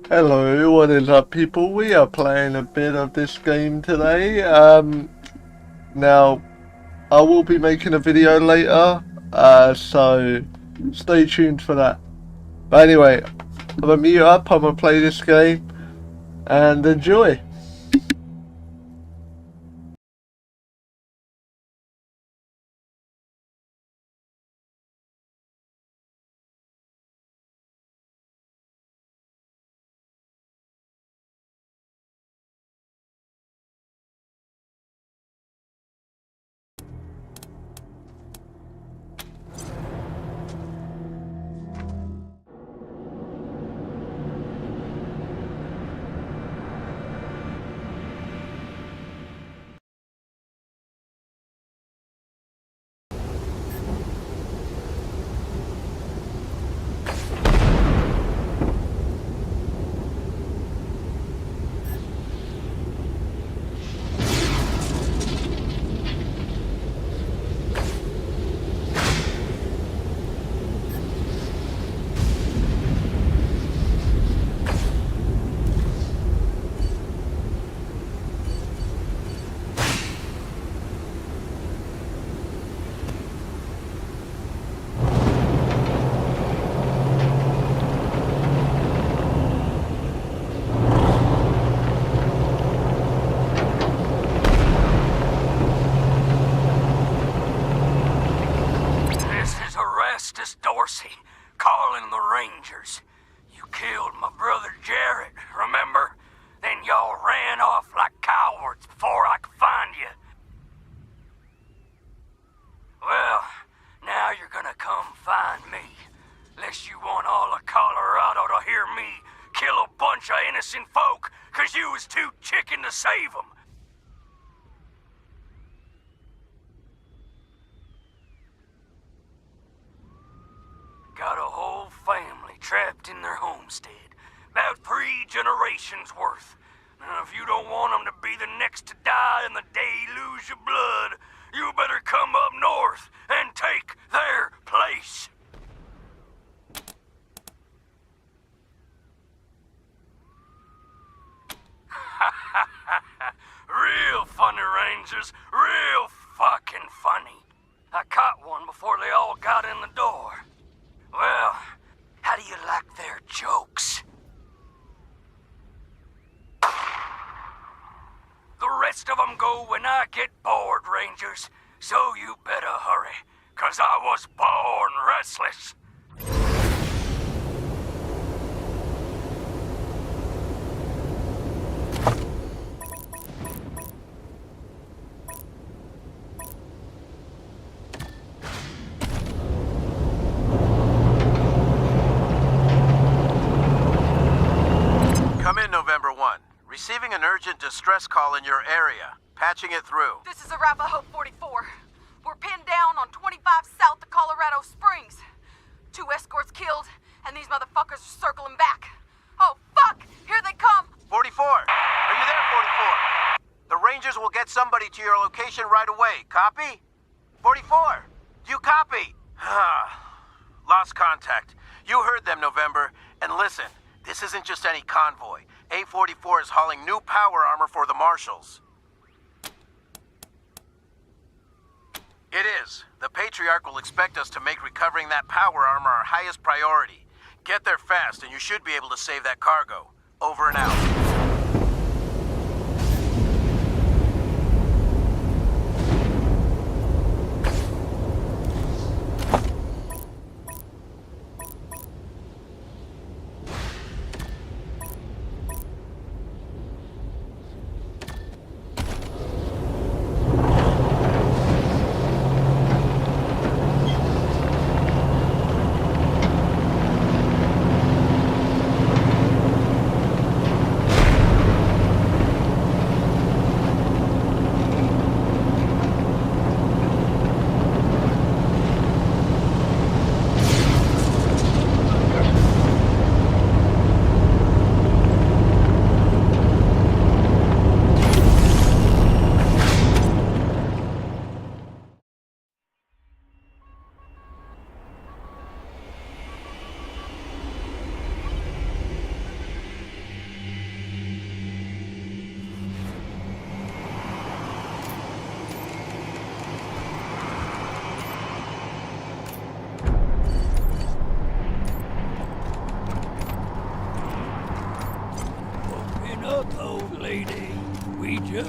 Hello, what is up, people? We are playing a bit of this game today. Now, I will be making a video later, so stay tuned for that. But anyway, I'm gonna mute up, I'm gonna play this game, and enjoy. Calling the Rangers. You killed my brother Jarrett, remember? Then y'all ran off like cowards before I could find you. Well, now you're gonna come find me. Lest you want all of Colorado to hear me kill a bunch of innocent folk 'cause you was too chicken to save them. Got a whole family trapped in their homestead. About 3 generations worth. Now, if you don't want them to be the next to die in the deluge of blood, you better come up north and take their place. Real funny, Rangers. Real fucking funny. I caught one before they all got in the door. Well, how do you like their jokes? The rest of them go when I get bored, Rangers. So you better hurry, 'cause I was born restless. November 1. Receiving an urgent distress call in your area. Patching it through. This is Arapahoe 44. We're pinned down on 25 south of Colorado Springs. 2 escorts killed, and these motherfuckers are circling back. Oh, fuck! Here they come! 44! Are you there, 44? The Rangers will get somebody to your location right away. Copy? 44! Do you copy? Lost contact. You heard them, November. And listen, this isn't just any convoy. A44 is hauling new power armor for the Marshals. It is. The Patriarch will expect us to make recovering that power armor our highest priority. Get there fast, and you should be able to save that cargo. Over and out.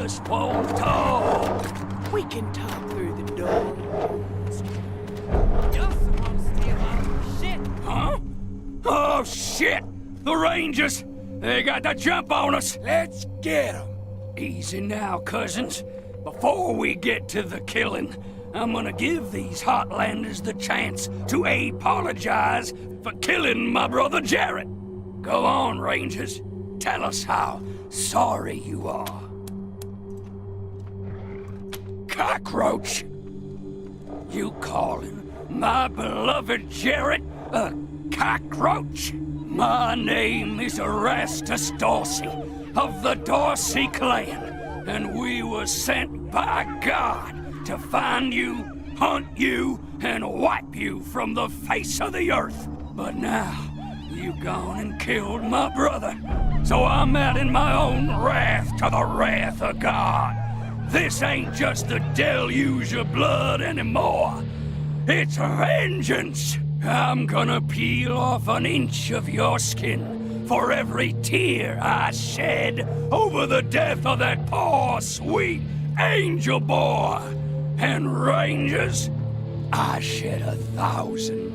Let's won't talk. We can talk through the door. Huh? Oh, shit! The Rangers! They got the jump on us! Let's get 'em. Easy now, cousins. Before we get to the killing, I'm gonna give these Heartlanders the chance to apologize for killing my brother Jarrett. Go on, Rangers. Tell us how sorry you are. Cockroach! You calling my beloved Jarrett a cockroach? My name is Erastus Dorsey of the Dorsey clan, and we were sent by God to find you, hunt you, and wipe you from the face of the earth. But now, you gone and killed my brother, so I'm adding my own wrath to the wrath of God. This ain't just a deluge of blood anymore. It's vengeance! I'm gonna peel off an inch of your skin for every tear I shed over the death of that poor, sweet angel boy. And Rangers, I shed 1,000.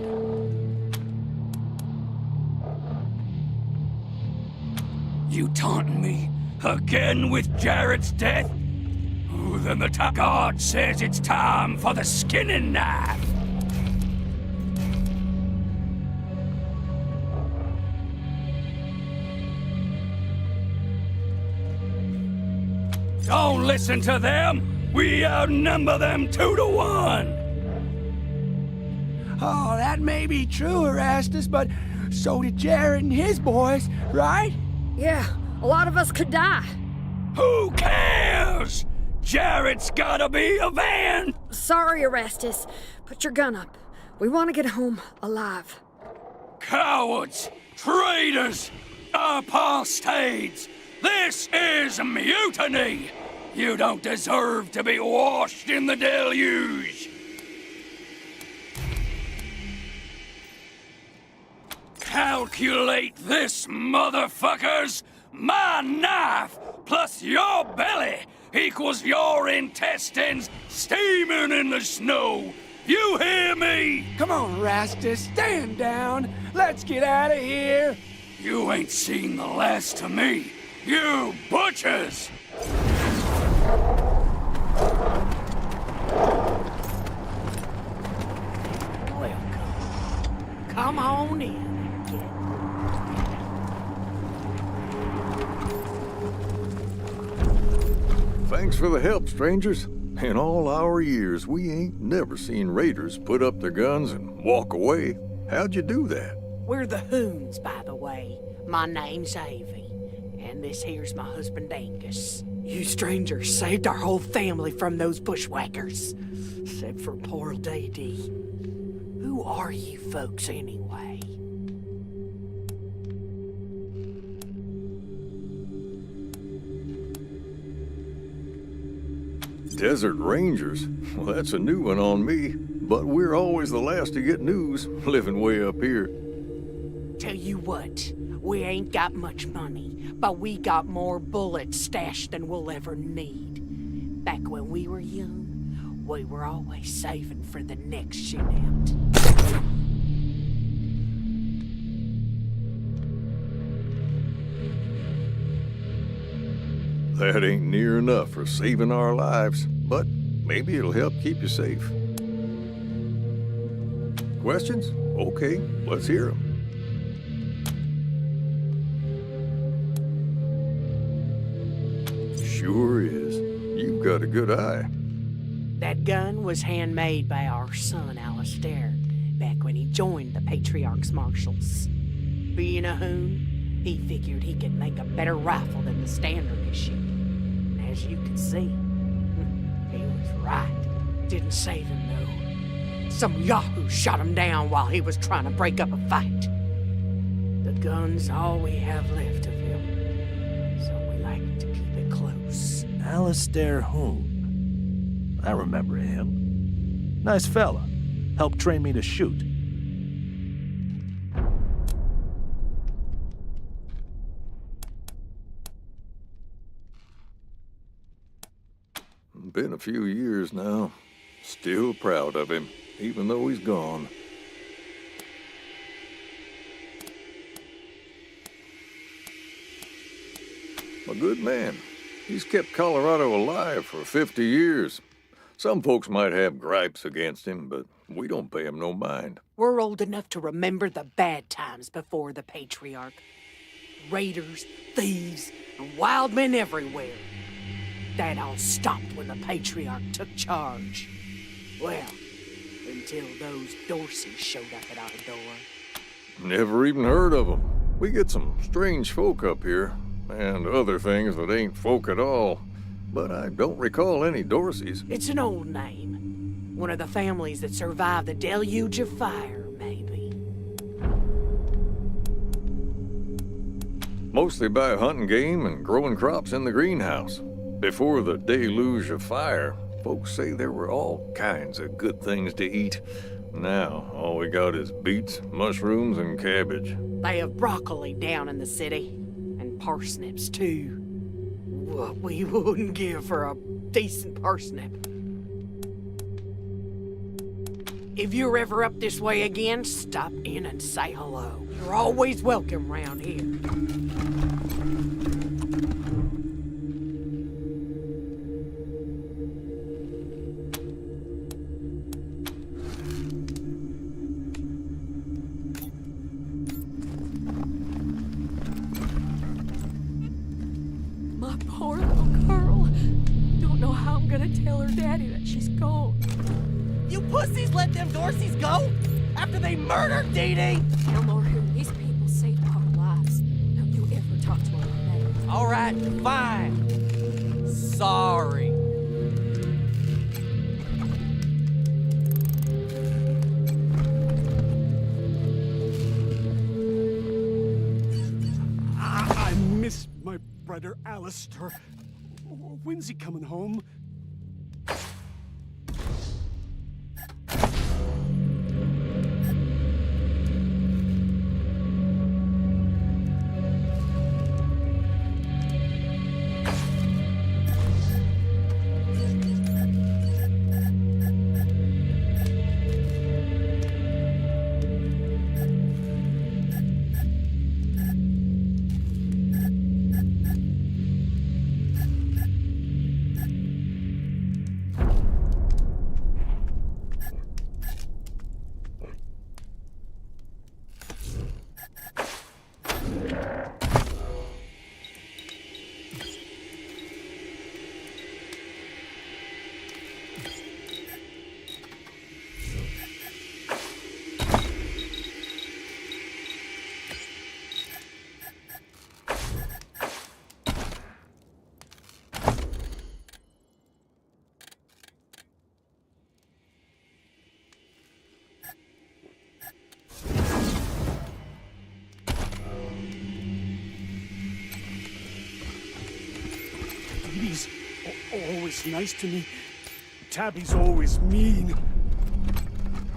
You taunting me again with Jarrett's death? Oh, then the God says it's time for the skinning knife. Don't listen to them. We outnumber them 2 to 1. Oh, that may be true, Erastus, but so did Jarrett and his boys, right? Yeah, a lot of us could die. Who cares? Jarrett's gotta be avenged. Sorry, Erastus. Put your gun up. We want to get home alive. Cowards, traitors, apostates. This is mutiny. You don't deserve to be washed in the deluge. Calculate this, motherfuckers! My knife plus your belly equals your intestines steaming in the snow. You hear me? Come on, Erastus, stand down. Let's get out of here. You ain't seen the last of me, you butchers! Welcome. Come on in. Thanks for the help, strangers. In all our years, we ain't never seen raiders put up their guns and walk away. How'd you do that? We're the Hoons, by the way. My name's Avy, and this here's my husband Angus. You strangers saved our whole family from those bushwhackers, except for poor Dee. Who are you folks anyway? Desert Rangers? Well, that's a new one on me. But we're always the last to get news, living way up here. Tell you what, we ain't got much money, but we got more bullets stashed than we'll ever need. Back when we were young, we were always saving for the next shootout. That ain't near enough for saving our lives, but maybe it'll help keep you safe. Questions? Okay, let's hear them. Sure is. You've got a good eye. That gun was handmade by our son, Alistair, back when he joined the Patriarch's Marshals. Being a Hoon, he figured he could make a better rifle than the standard issue. And as you can see, he was right. Didn't save him, though. Some yahoo shot him down while he was trying to break up a fight. The gun's all we have left of him, so we like to keep it close. Alistair Hoon. I remember him. Nice fella. Helped train me to shoot. Been a few years now. Still proud of him, even though he's gone. A good man. He's kept Colorado alive for 50 years. Some folks might have gripes against him, but we don't pay him no mind. We're old enough to remember the bad times before the Patriarch. Raiders, thieves, and wild men everywhere. That all stopped when the Patriarch took charge. Well, until those Dorseys showed up at our door. Never even heard of them. We get some strange folk up here, and other things that ain't folk at all. But I don't recall any Dorseys. It's an old name. One of the families that survived the deluge of fire, maybe. Mostly by hunting game and growing crops in the greenhouse. Before the deluge of fire, folks say there were all kinds of good things to eat. Now, all we got is beets, mushrooms, and cabbage. They have broccoli down in the city, and parsnips too. What we wouldn't give for a decent parsnip. If you're ever up this way again, stop in and say hello. You're always welcome round here. My poor little girl. Don't know how I'm gonna tell her daddy that she's gone. You pussies let them Dorseys go? After they murdered Dee Dee? Elmore, these people saved our lives. Don't you ever talk to her like that. All right, fine. Sorry. I miss my brother Alistair. When's he coming home? He's always nice to me. Tabby's always mean.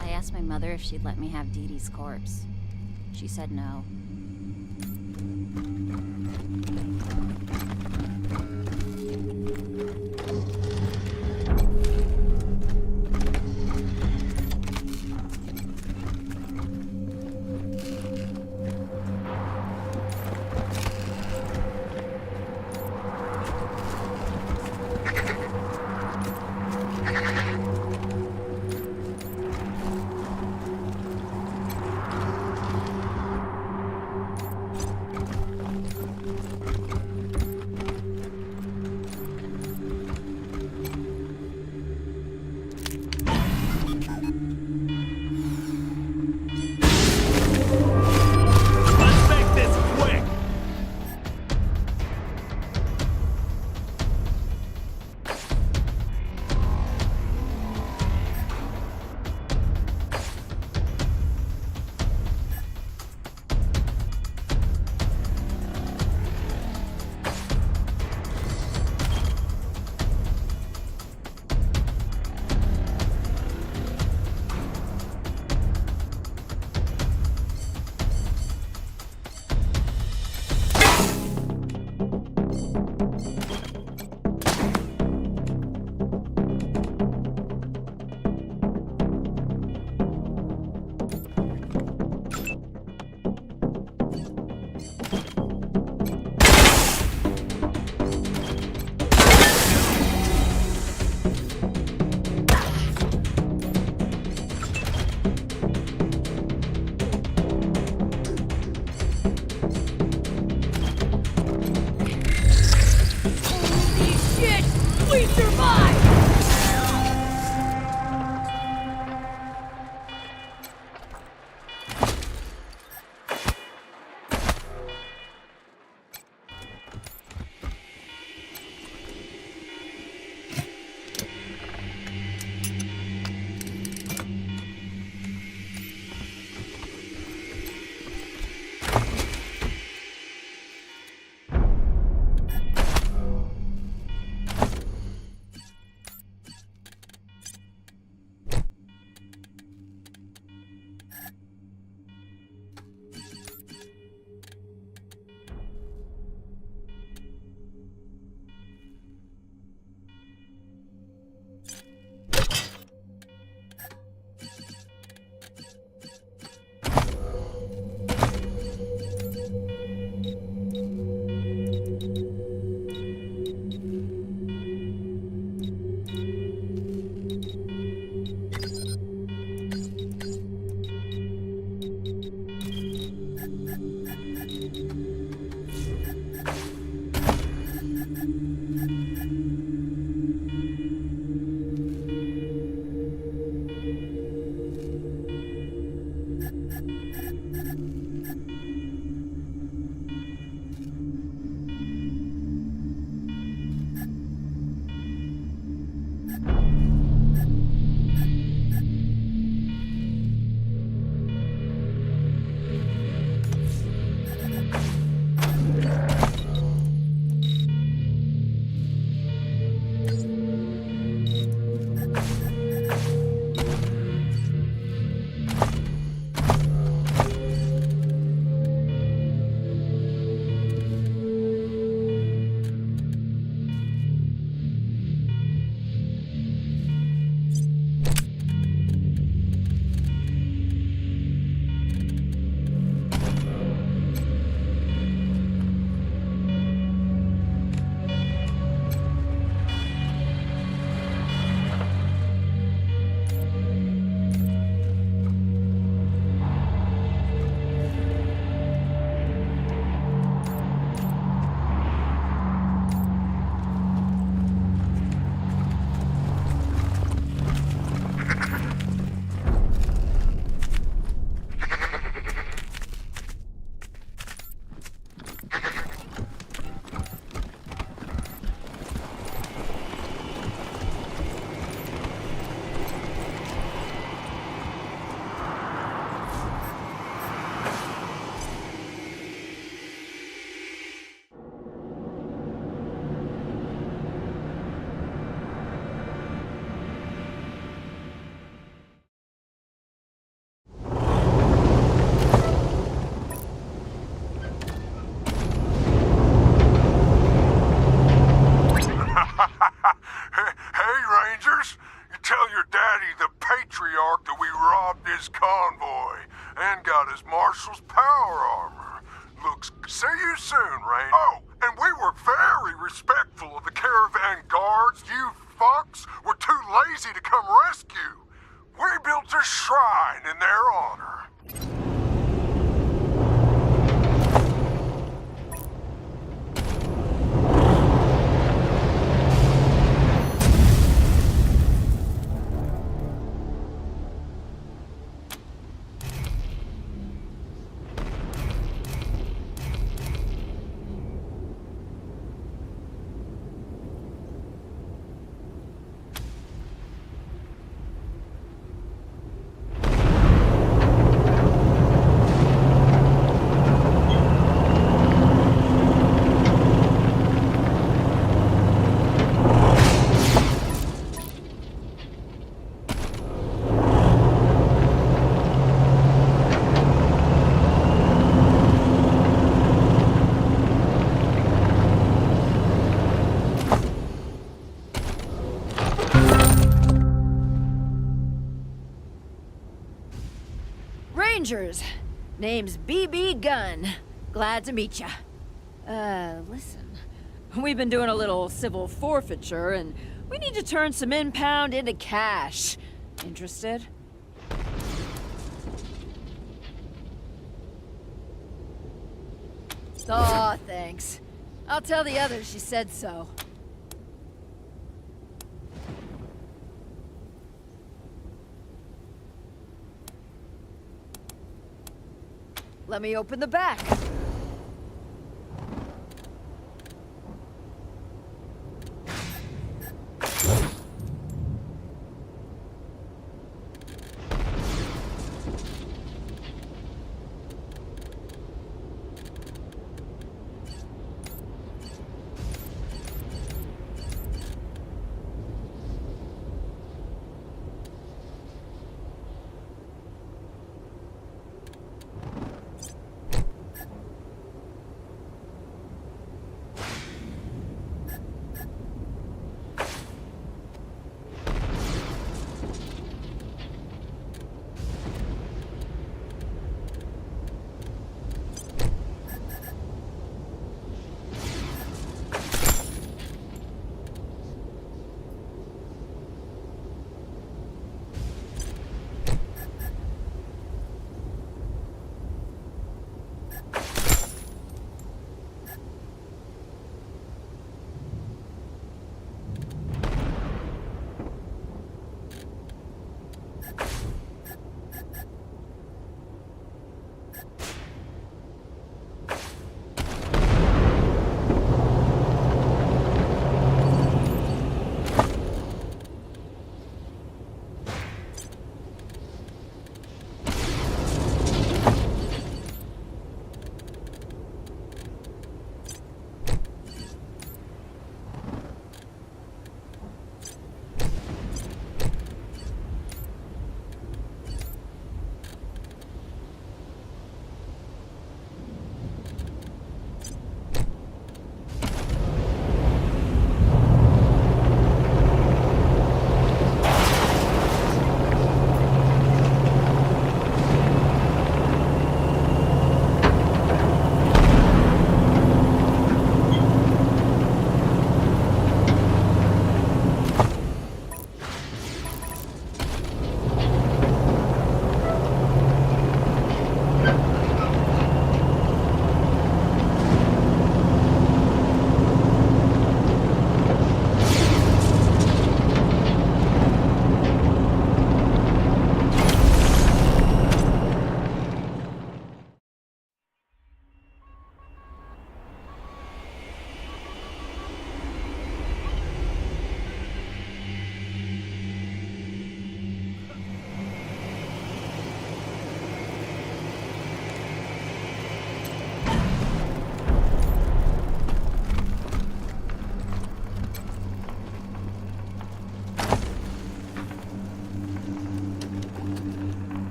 I asked my mother if she'd let me have Dee Dee's corpse. She said no. Tell your daddy, the patriarch, that we robbed his convoy and got his marshal's power armor. Looks, see you soon, Rain. Oh, and we were very respectful of the caravan guards. You fucks were too lazy to come rescue. We built a shrine in their honor. Rangers, name's BB Gunn. Glad to meet ya. Listen. We've been doing a little civil forfeiture, and we need to turn some impound into cash. Interested? Aw, thanks. I'll tell the others you said so. Let me open the back.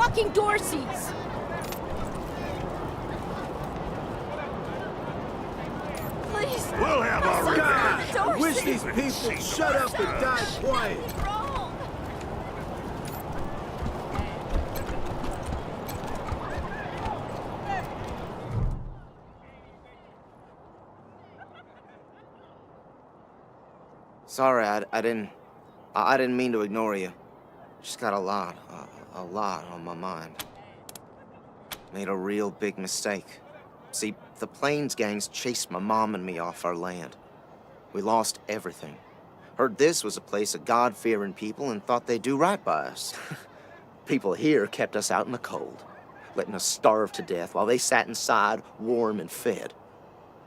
fucking Dorseys! Please. We'll have my our son, revenge. Dorothy. Wish these people shut up and die quiet. Sorry, I didn't mean to ignore you. Just got a lot on my mind. Made a real big mistake. See, the Plains gangs chased my mom and me off our land. We lost everything. Heard this was a place of God-fearing people and thought they'd do right by us. People here kept us out in the cold, letting us starve to death while they sat inside, warm and fed.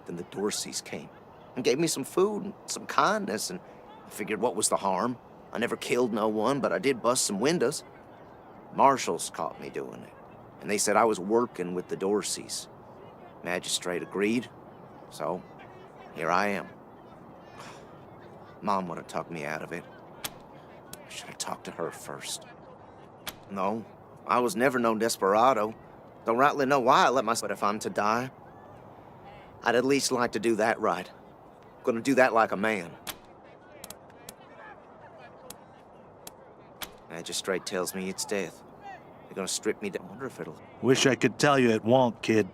Then the Dorseys came and gave me some food and some kindness, and I figured what was the harm? I never killed no one, but I did bust some windows. Marshals caught me doing it, and they said I was working with the Dorseys. Magistrate agreed, so here I am. Mom would have talked me out of it. I should have talked to her first. No, I was never no desperado. Don't rightly know why I let myself. But if I'm to die, I'd at least like to do that right. Gonna do that like a man. Magistrate tells me it's death. They're gonna strip me down. I wonder if it'll... Wish I could tell you it won't, kid.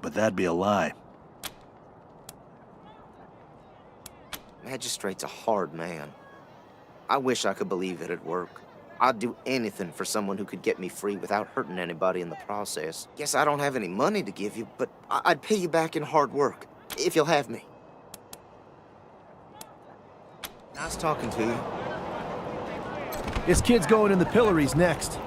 But that'd be a lie. Magistrate's a hard man. I wish I could believe it'd work. I'd do anything for someone who could get me free without hurting anybody in the process. Guess I don't have any money to give you, but I'd pay you back in hard work, if you'll have me. Nice talking to you. This kid's going in the pillories next.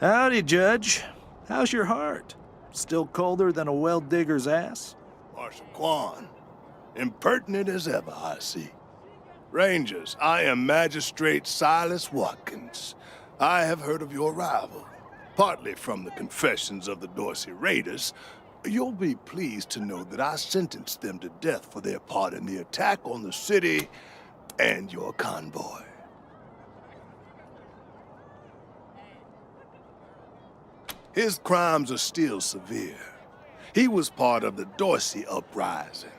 Howdy, Judge. How's your heart? Still colder than a well digger's ass? Marshal Quan, impertinent as ever, I see. Rangers, I am Magistrate Silas Watkins. I have heard of your arrival, partly from the confessions of the Dorsey Raiders. You'll be pleased to know that I sentenced them to death for their part in the attack on the city and your convoy. His crimes are still severe. He was part of the Dorsey uprising.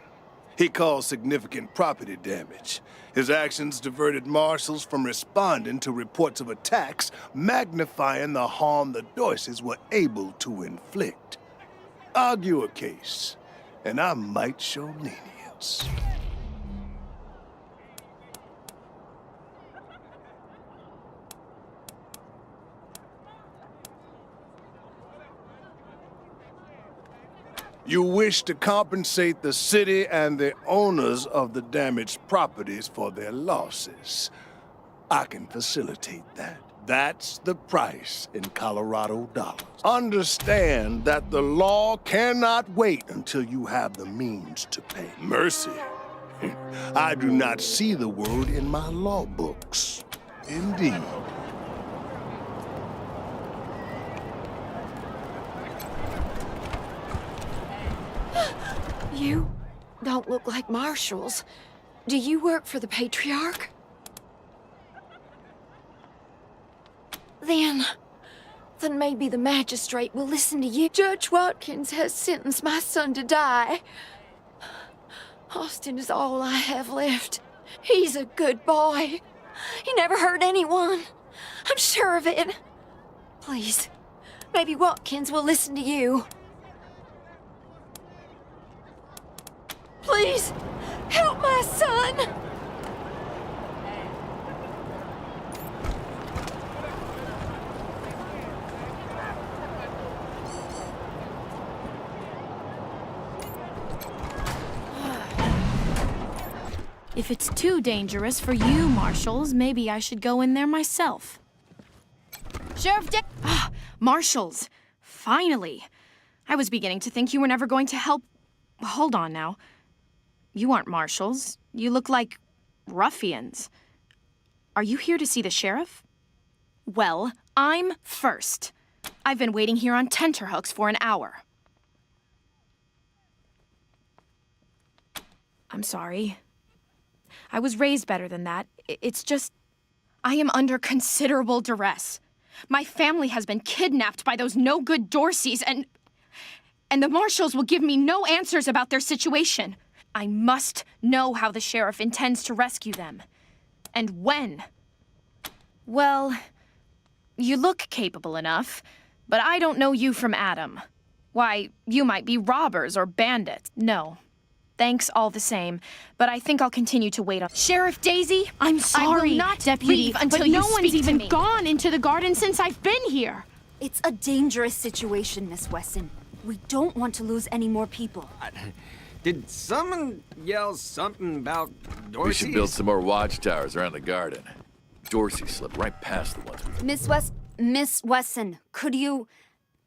He caused significant property damage. His actions diverted marshals from responding to reports of attacks, magnifying the harm the Dorseys were able to inflict. Argue a case, and I might show lenience. You wish to compensate the city and the owners of the damaged properties for their losses. I can facilitate that. That's the price in Colorado dollars. Understand that the law cannot wait until you have the means to pay. Mercy. I do not see the word in my law books. Indeed. You don't look like marshals. Do you work for the Patriarch? Then maybe the magistrate will listen to you. Judge Watkins has sentenced my son to die. Austin is all I have left. He's a good boy. He never hurt anyone. I'm sure of it. Please, maybe Watkins will listen to you. Please, help my son! If it's too dangerous for you, Marshals, maybe I should go in there myself. Sheriff Marshals! Finally! I was beginning to think you were never going to help... Hold on now. You aren't marshals. You look like ruffians. Are you here to see the sheriff? Well, I'm first. I've been waiting here on tenterhooks for an hour. I'm sorry. I was raised better than that. It's just... I am under considerable duress. My family has been kidnapped by those no-good Dorseys, and the marshals will give me no answers about their situation. I must know how the sheriff intends to rescue them. And when. Well, you look capable enough, but I don't know you from Adam. Why, you might be robbers or bandits. No. Thanks all the same, but I think I'll continue to wait on... Sheriff Daisy, I'm sorry, I will not Deputy, leave until you speak to me. No one's even gone into the garden since I've been here. It's a dangerous situation, Miss Wesson. We don't want to lose any more people. Did someone yell something about Dorsey? We should build some more watchtowers around the garden. Dorsey slipped right past the ones we... Miss Wesson, could you...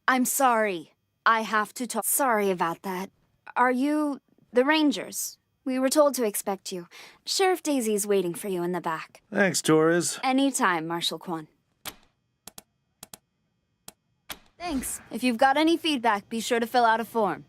I'm sorry. I have to talk... Sorry about that. Are you the Rangers? We were told to expect you. Sheriff Daisy's waiting for you in the back. Thanks, Torres. Anytime, Marshal Quan. Thanks. If you've got any feedback, be sure to fill out a form.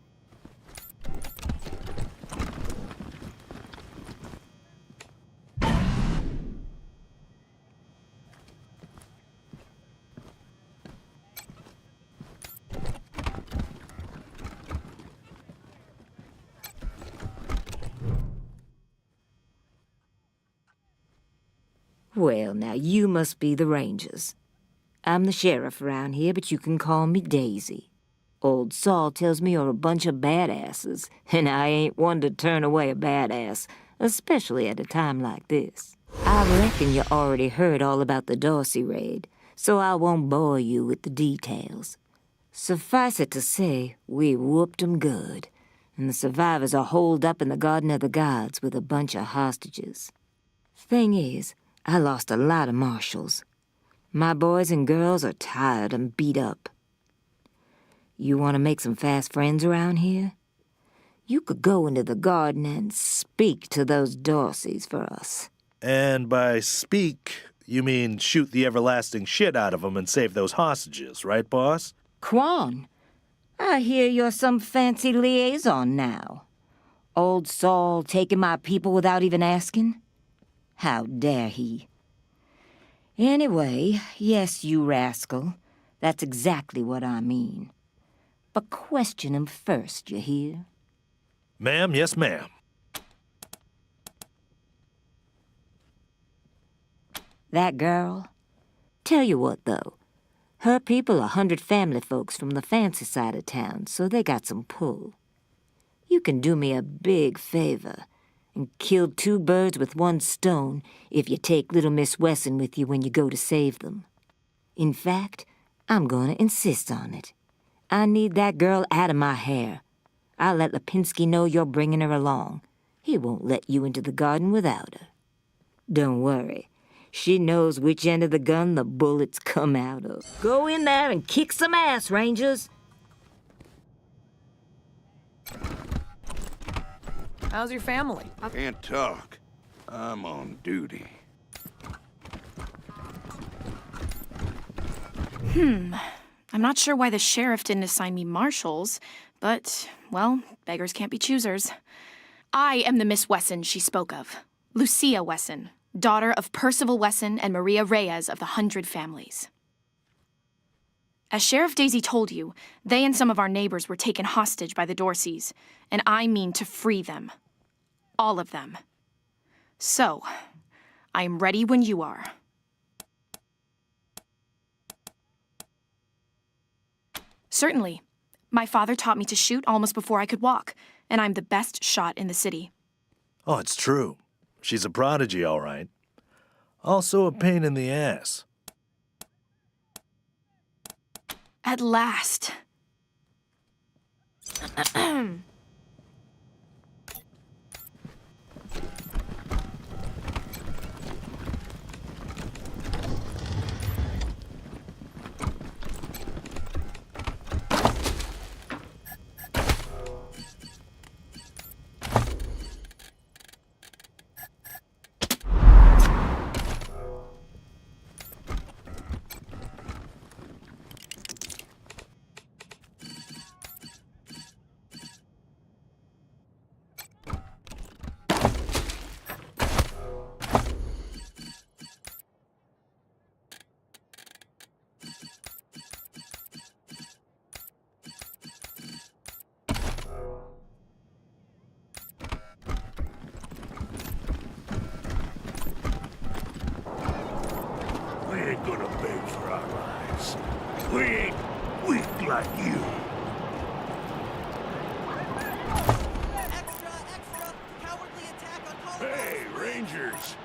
Well, now you must be the Rangers. I'm the sheriff around here, but you can call me Daisy. Old Saul tells me you're a bunch of badasses, and I ain't one to turn away a badass, especially at a time like this. I reckon you already heard all about the Dorsey raid, so I won't bore you with the details. Suffice it to say, we whooped 'em good, and the survivors are holed up in the Garden of the Gods with a bunch of hostages. Thing is, I lost a lot of marshals. My boys and girls are tired and beat up. You want to make some fast friends around here? You could go into the garden and speak to those Dorseys for us. And by speak, you mean shoot the everlasting shit out of them and save those hostages, right, boss? Quan, I hear you're some fancy liaison now. Old Saul taking my people without even asking? How dare he? Anyway, yes, you rascal. That's exactly what I mean. But question him first, you hear? Ma'am, yes, ma'am. That girl? Tell you what, though. Her people are 100 family folks from the fancy side of town, so they got some pull. You can do me a big favor and kill 2 birds with 1 stone if you take little Miss Wesson with you when you go to save them. In fact, I'm going to insist on it. I need that girl out of my hair. I'll let Lipinski know you're bringing her along. He won't let you into the garden without her. Don't worry. She knows which end of the gun the bullets come out of. Go in there and kick some ass, Rangers. How's your family? Can't talk. I'm on duty. I'm not sure why the sheriff didn't assign me marshals, but, well, beggars can't be choosers. I am the Miss Wesson she spoke of. Lucia Wesson, daughter of Percival Wesson and Maria Reyes of the 100 Families. As Sheriff Daisy told you, they and some of our neighbors were taken hostage by the Dorseys, and I mean to free them. All of them. So, I am ready when you are. Certainly. My father taught me to shoot almost before I could walk, and I'm the best shot in the city. Oh, it's true. She's a prodigy, all right. Also a pain in the ass. At last. We ain't weak like you. Hey, Rangers.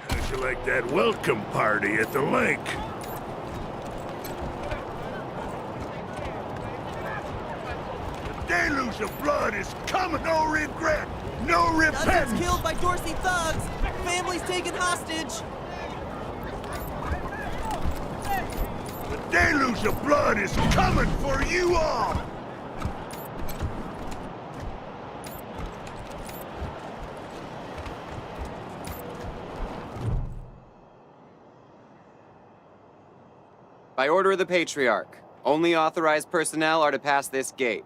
How'd you like that welcome party at the lake? The deluge of blood is coming. No regret. No repentance. Dozens killed by Dorsey thugs. Families taken hostage. The deluge of blood is coming for you all. By order of the Patriarch, only authorized personnel are to pass this gate.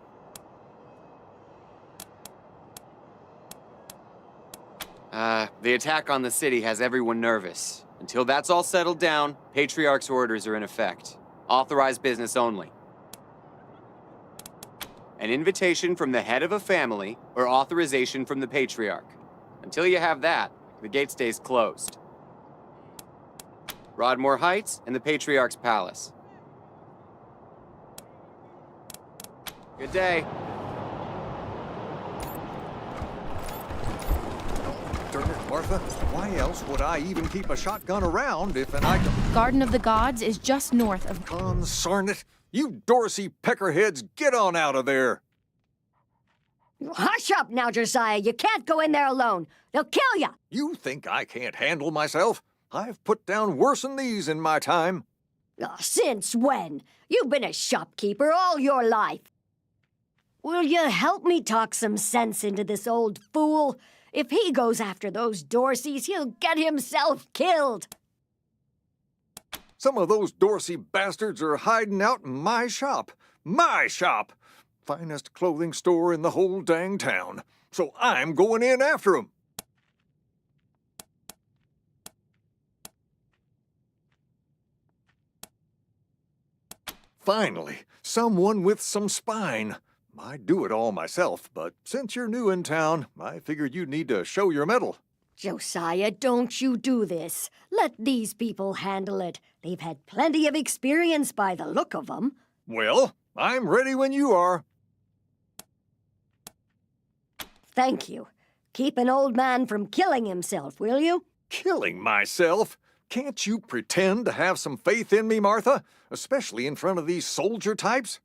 The attack on the city has everyone nervous. Until that's all settled down, Patriarch's orders are in effect. Authorized business only. An invitation from the head of a family or authorization from the Patriarch. Until you have that, the gate stays closed. Broadmoor Heights and the Patriarch's Palace. Good day. Darn it, Martha. Why else would I even keep a shotgun around if an item... Garden of the Gods is just north of... Consarn it! You Dorsey peckerheads, get on out of there! Hush up now, Josiah. You can't go in there alone. They'll kill you. You think I can't handle myself? I've put down worse than these in my time. Oh, since when? You've been a shopkeeper all your life. Will you help me talk some sense into this old fool? If he goes after those Dorseys, he'll get himself killed. Some of those Dorsey bastards are hiding out in my shop. My shop! Finest clothing store in the whole dang town. So I'm going in after 'em. Finally, someone with some spine. I'd do it all myself, but since you're new in town, I figured you'd need to show your mettle. Josiah, don't you do this. Let these people handle it. They've had plenty of experience by the look of them. Well, I'm ready when you are. Thank you. Keep an old man from killing himself, will you? Killing myself? Can't you pretend to have some faith in me, Martha? Especially in front of these soldier types?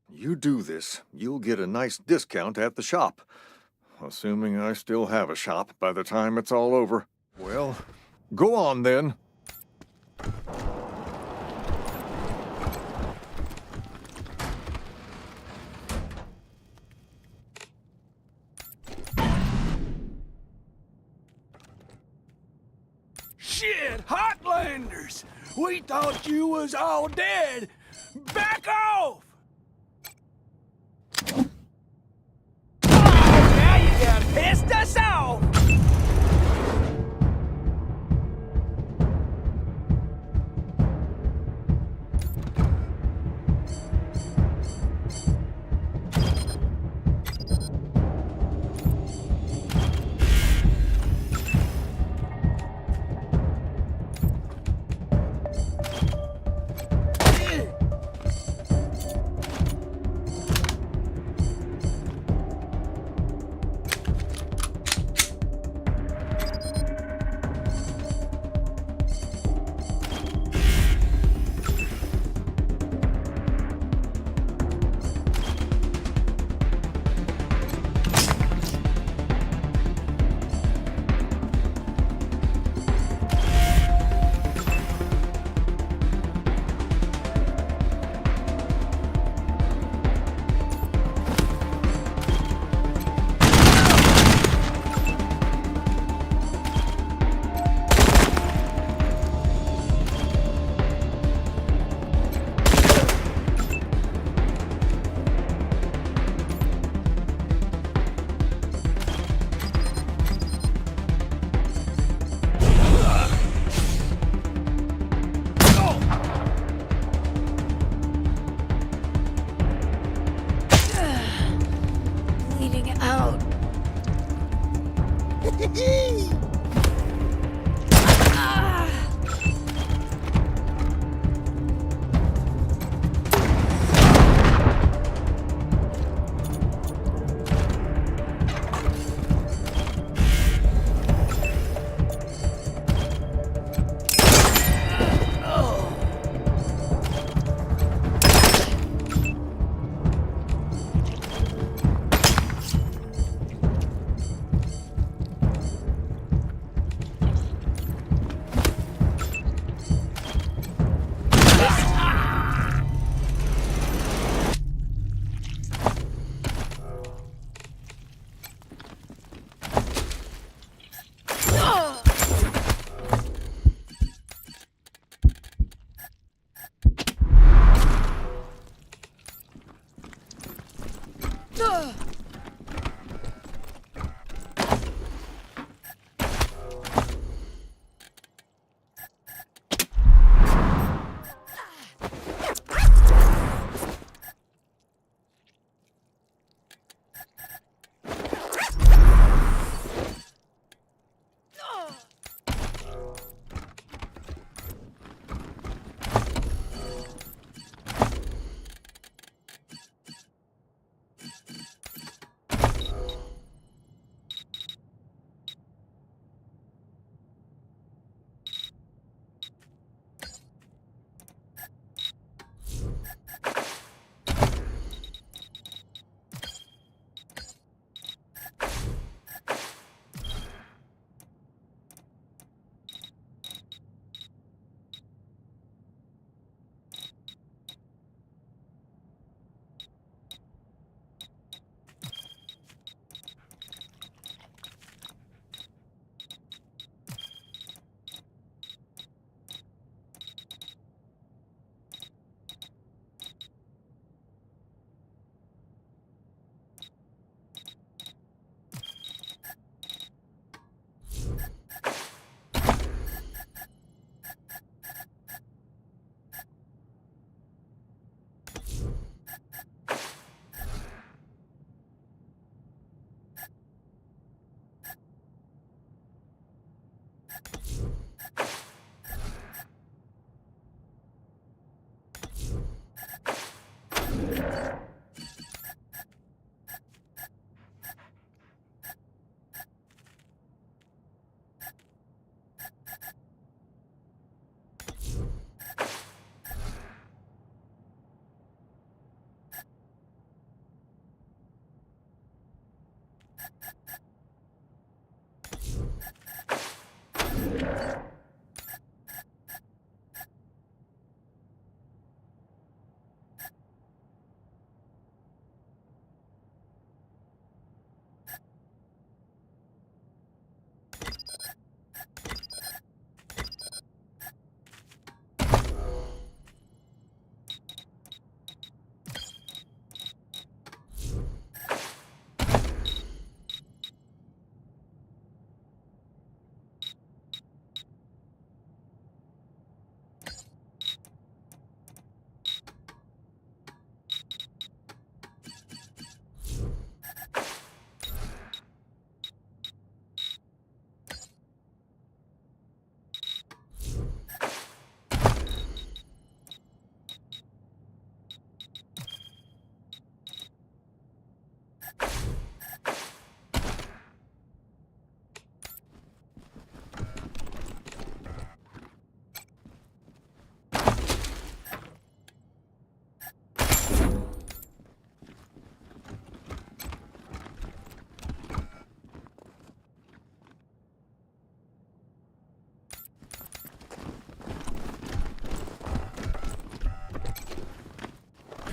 You do this, you'll get a nice discount at the shop. Assuming I still have a shop by the time it's all over. Well, go on then. Shit, Hotlanders! We thought you was all dead! Back off! Oh, now you done pissed us off!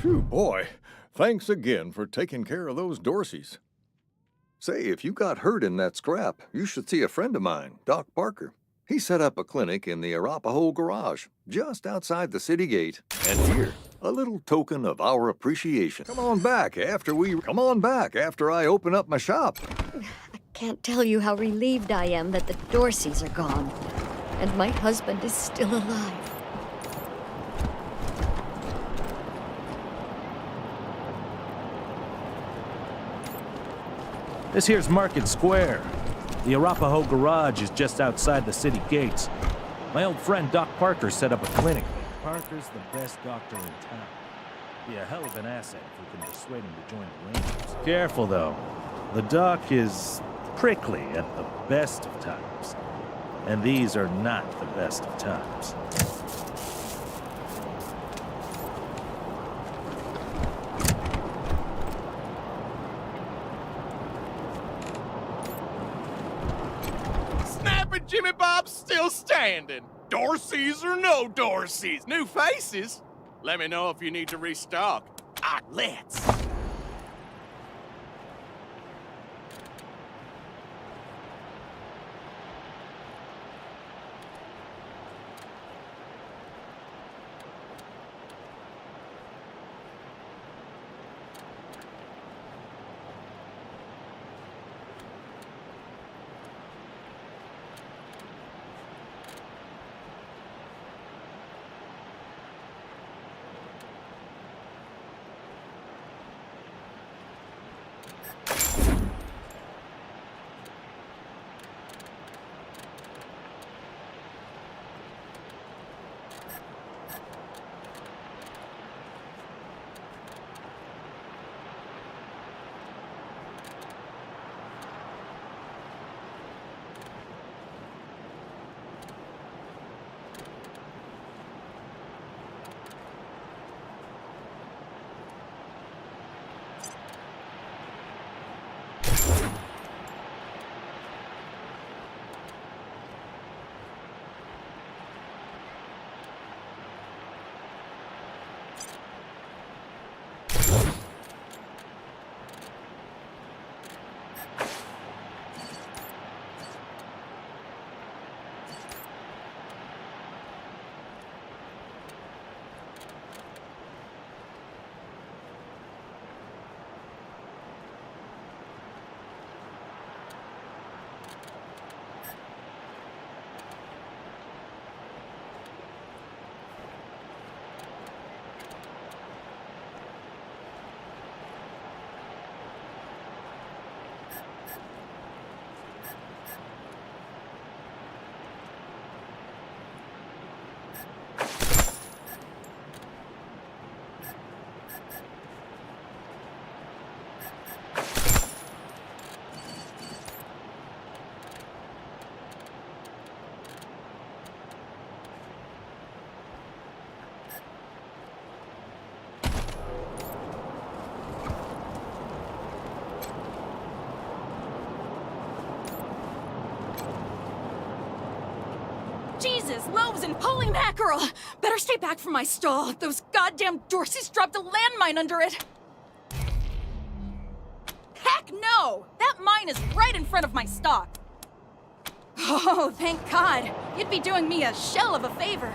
Phew, boy. Thanks again for taking care of those Dorseys. Say, if you got hurt in that scrap, you should see a friend of mine, Doc Parker. He set up a clinic in the Arapahoe garage, just outside the city gate. And here, a little token of our appreciation. Come on back after I open up my shop. I can't tell you how relieved I am that the Dorseys are gone. And my husband is still alive. This here's Market Square. The Arapahoe garage is just outside the city gates. My old friend Doc Parker set up a clinic. Parker's the best doctor in town. Be a hell of an asset if we can persuade him to join the Rangers. Careful, though. The Doc is prickly at the best of times. And these are not the best of times. Snapping Jimmy Bob's still standing. Dorseys or no Dorseys? New faces? Let me know if you need to restock. Let's. Jesus, loaves and holy mackerel! Better stay back from my stall. Those goddamn Dorseys dropped a landmine under it. Heck no! That mine is right in front of my stock. Oh, thank God. You'd be doing me a shell of a favor.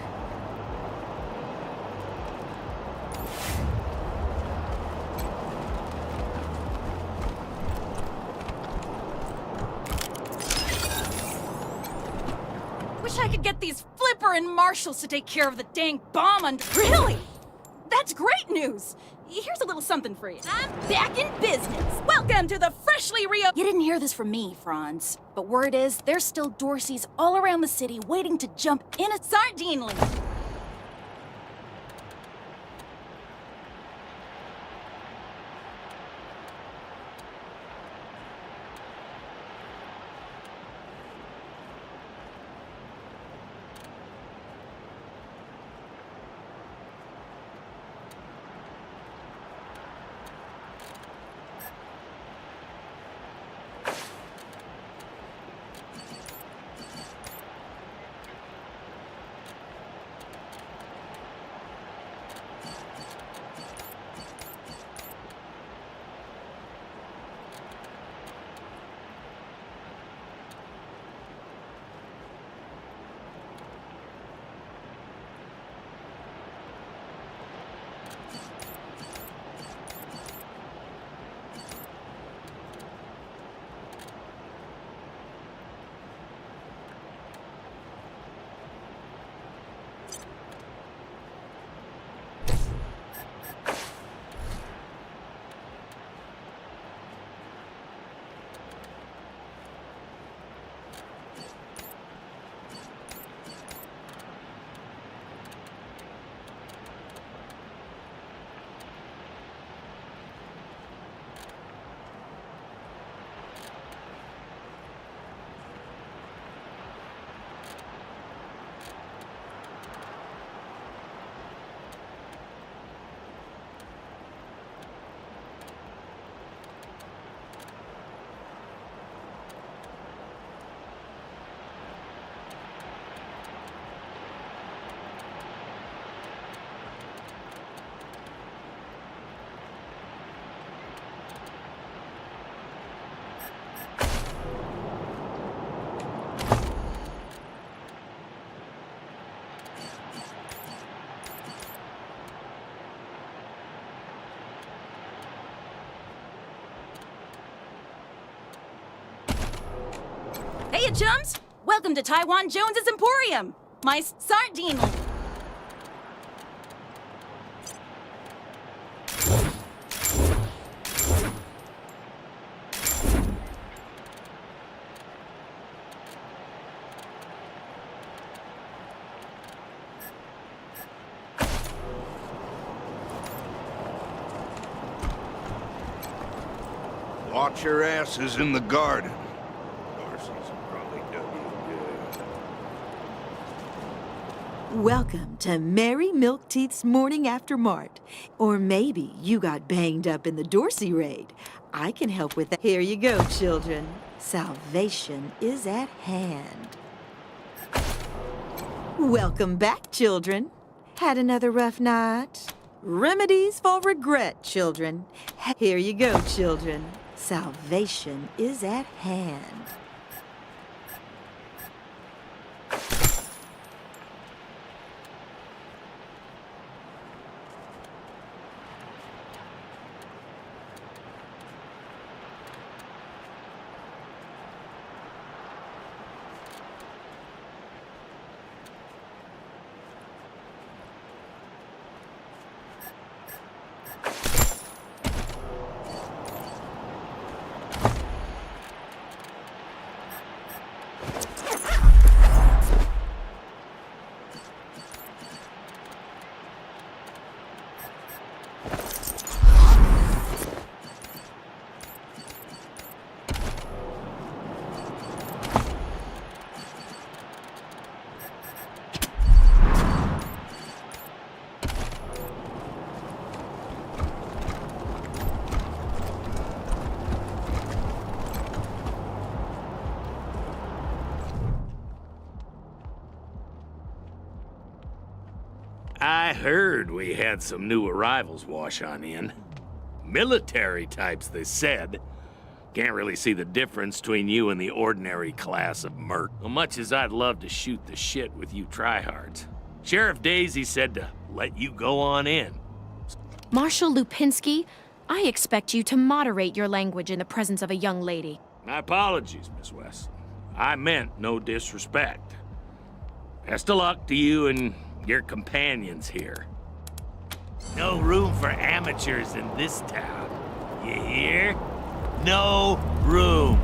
Wish I could get these Flipper and Marshals to take care of the dang bomb on— Really? That's great news! Here's a little something for you. I'm back in business. Welcome to the freshly You didn't hear this from me, Franz. But word is, there's still Dorseys all around the city waiting to jump in a sardine lake. Hey, chums! Welcome to Taiwan Jones's Emporium! My sardine... Watch your asses in the garden. Welcome to Mary Milkteeth's Morning After Mart. Or maybe you got banged up in the Dorsey raid. I can help with that. Here you go, children. Salvation is at hand. Welcome back, children. Had another rough night? Remedies for regret, children. Here you go, children. Salvation is at hand. I heard we had some new arrivals wash on in. Military types, they said. Can't really see the difference between you and the ordinary class of merc. As much as I'd love to shoot the shit with you tryhards, Sheriff Daisy said to let you go on in. Marshal Lupinski, I expect you to moderate your language in the presence of a young lady. My apologies, Miss West. I meant no disrespect. Best of luck to you and your companions here. No room for amateurs in this town. You hear? No room.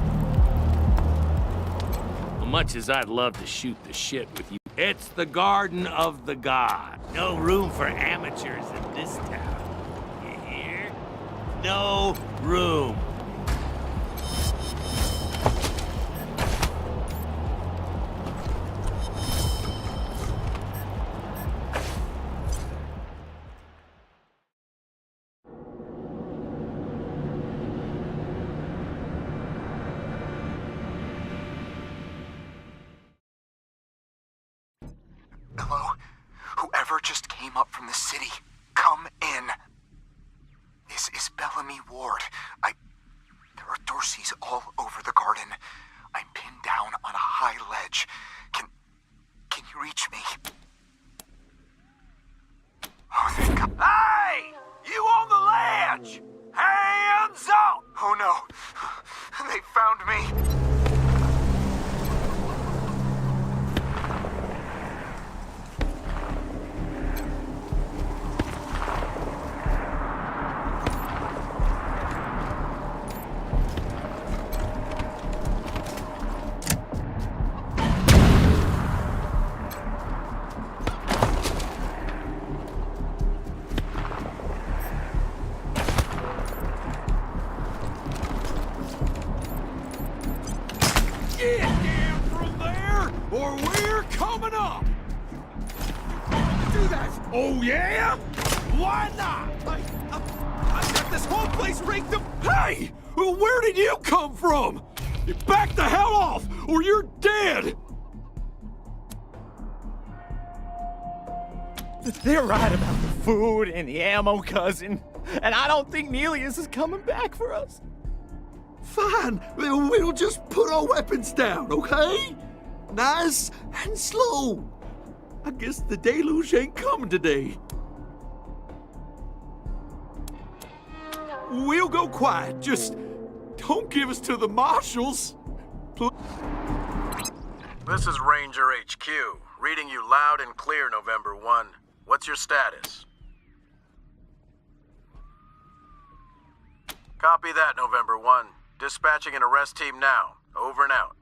As much as I'd love to shoot the shit with you, it's the Garden of the God. No room for amateurs in this town. You hear? No room. Hello? Whoever just came up from the city, come in. This is Bellamy Ward. There are Dorseys all over the garden. I'm pinned down on a high ledge. Can you reach me? Oh, thank God. Hey! You on the ledge! Hands up! Oh no. They found me. Get down from there, or we're coming up! Do that! Oh, yeah? Why not? I've got this whole place rigged up. Hey! Where did you come from? You back the hell off, or you're dead! They're right about the food and the ammo, cousin. And I don't think Nelius is coming back for us. Fine, we'll just put our weapons down, okay? Nice and slow. I guess the deluge ain't coming today. We'll go quiet, just don't give us to the marshals. This is Ranger HQ, reading you loud and clear, November 1. What's your status? Copy that, November 1. Dispatching an arrest team now. Over and out.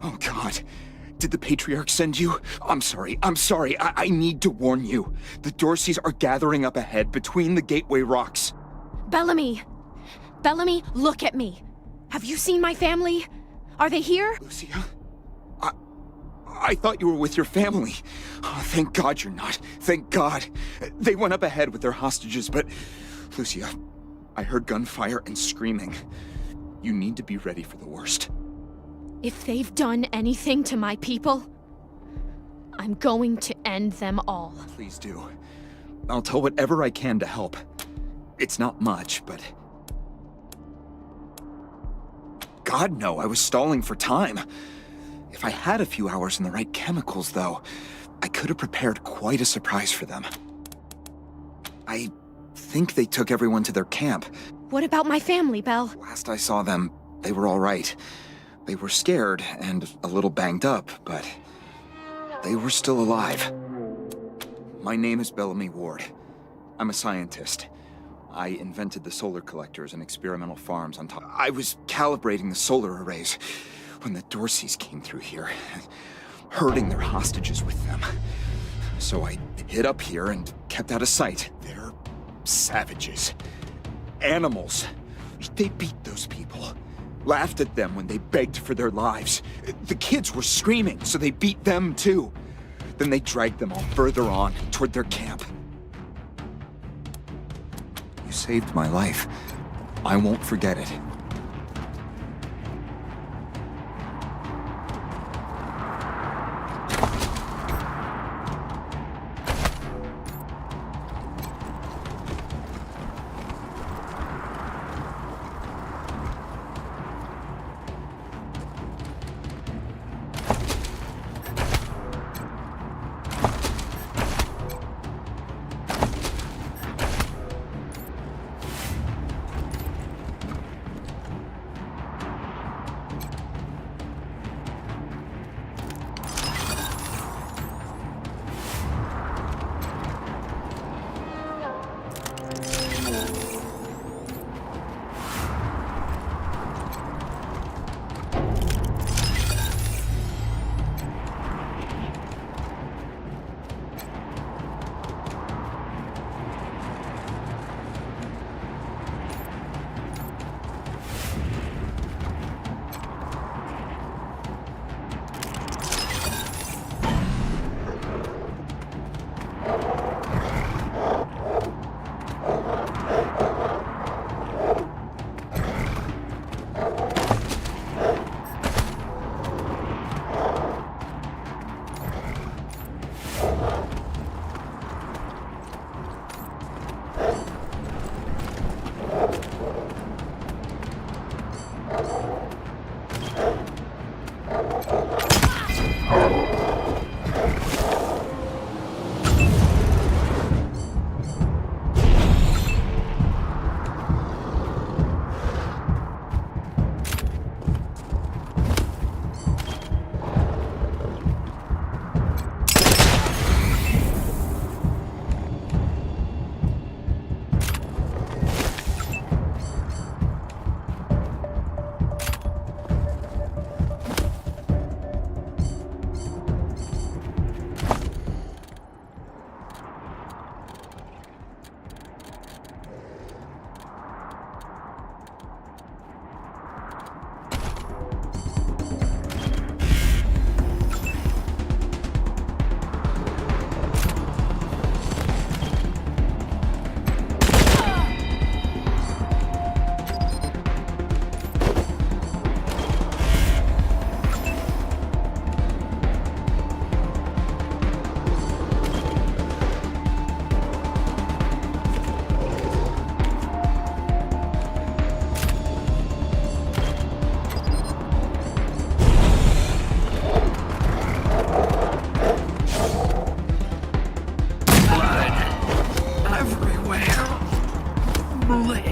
Oh, God. Did the Patriarch send you? I'm sorry. I need to warn you. The Dorseys are gathering up ahead between the Gateway Rocks. Bellamy! Bellamy, look at me! Have you seen my family? Are they here? Lucia? I thought you were with your family. Oh, thank God you're not. Thank God. They went up ahead with their hostages, but... Lucia, I heard gunfire and screaming. You need to be ready for the worst. If they've done anything to my people, I'm going to end them all. Please do. I'll tell whatever I can to help. It's not much, but... God, no, I was stalling for time. If I had a few hours and the right chemicals, though, I could have prepared quite a surprise for them. I think they took everyone to their camp. What about my family, Belle? Last I saw them, they were all right. They were scared and a little banged up, but they were still alive. My name is Bellamy Ward. I'm a scientist. I invented the solar collectors and experimental farms on top. I was calibrating the solar arrays when the Dorseys came through here, herding their hostages with them. So I hid up here and kept out of sight. They're savages. Animals. They beat those people. Laughed at them when they begged for their lives. The kids were screaming, so they beat them too. Then they dragged them all further on toward their camp. You saved my life. I won't forget it. Let's.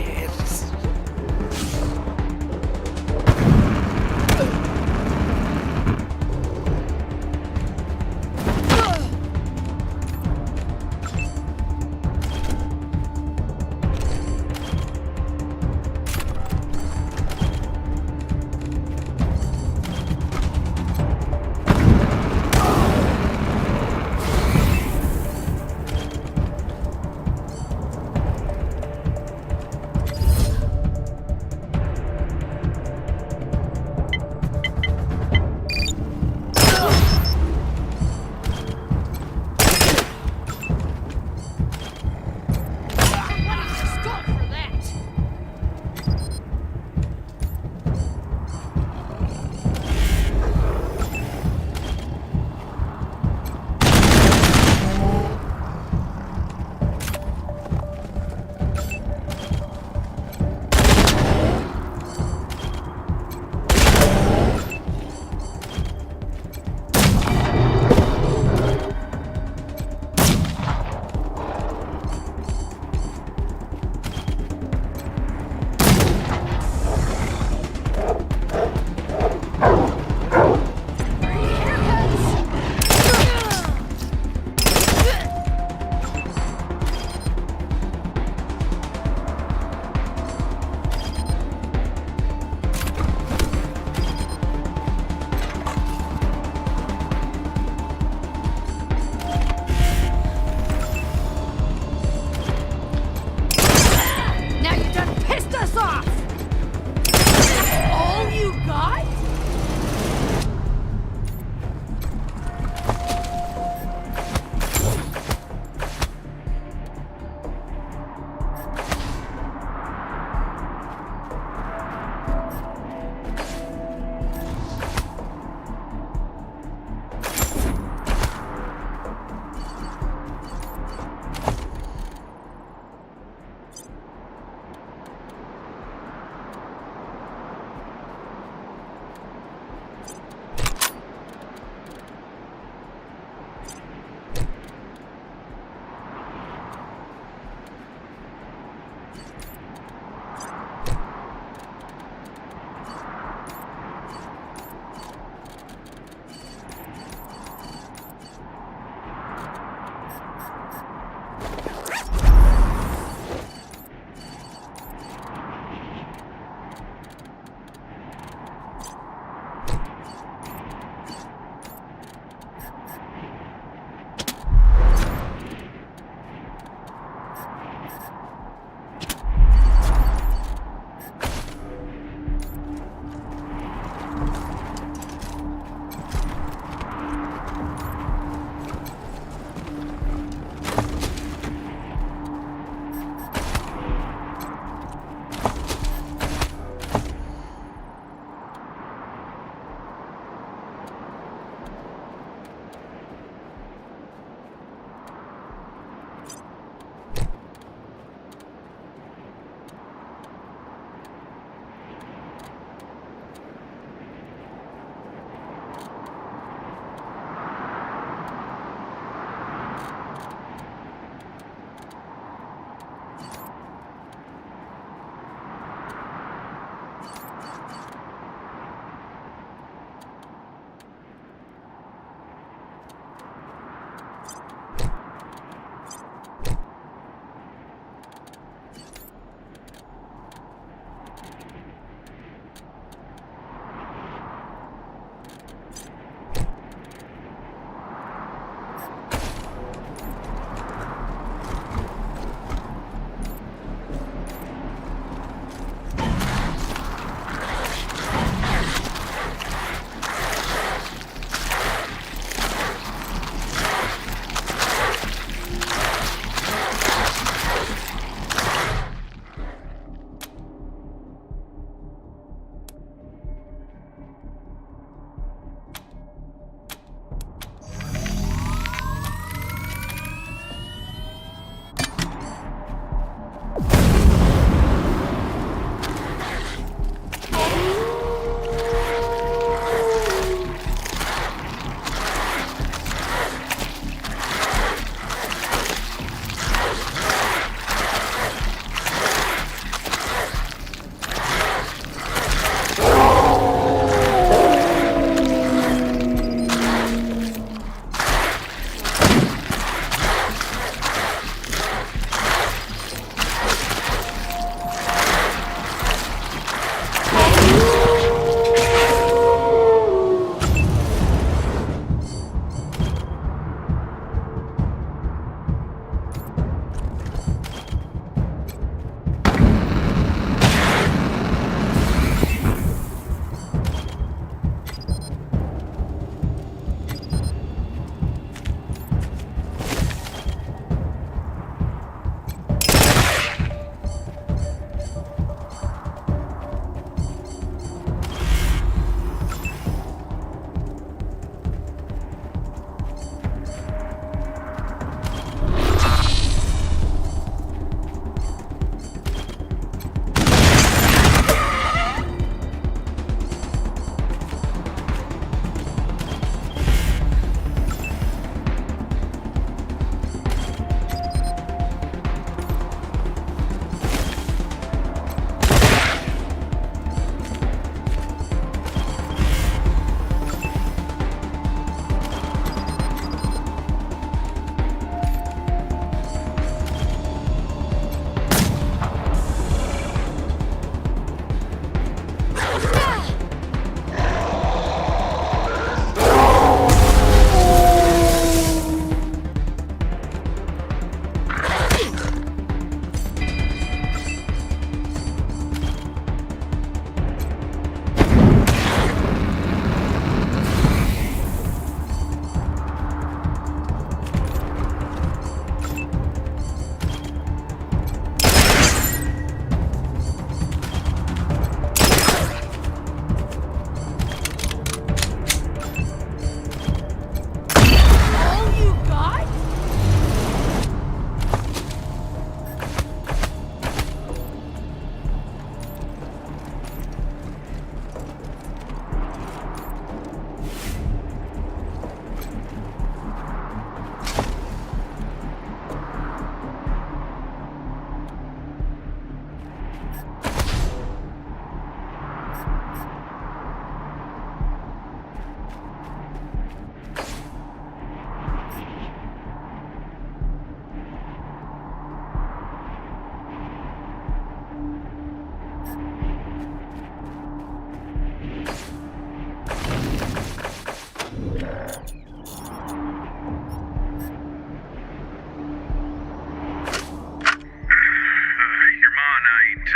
Your ma and I ain't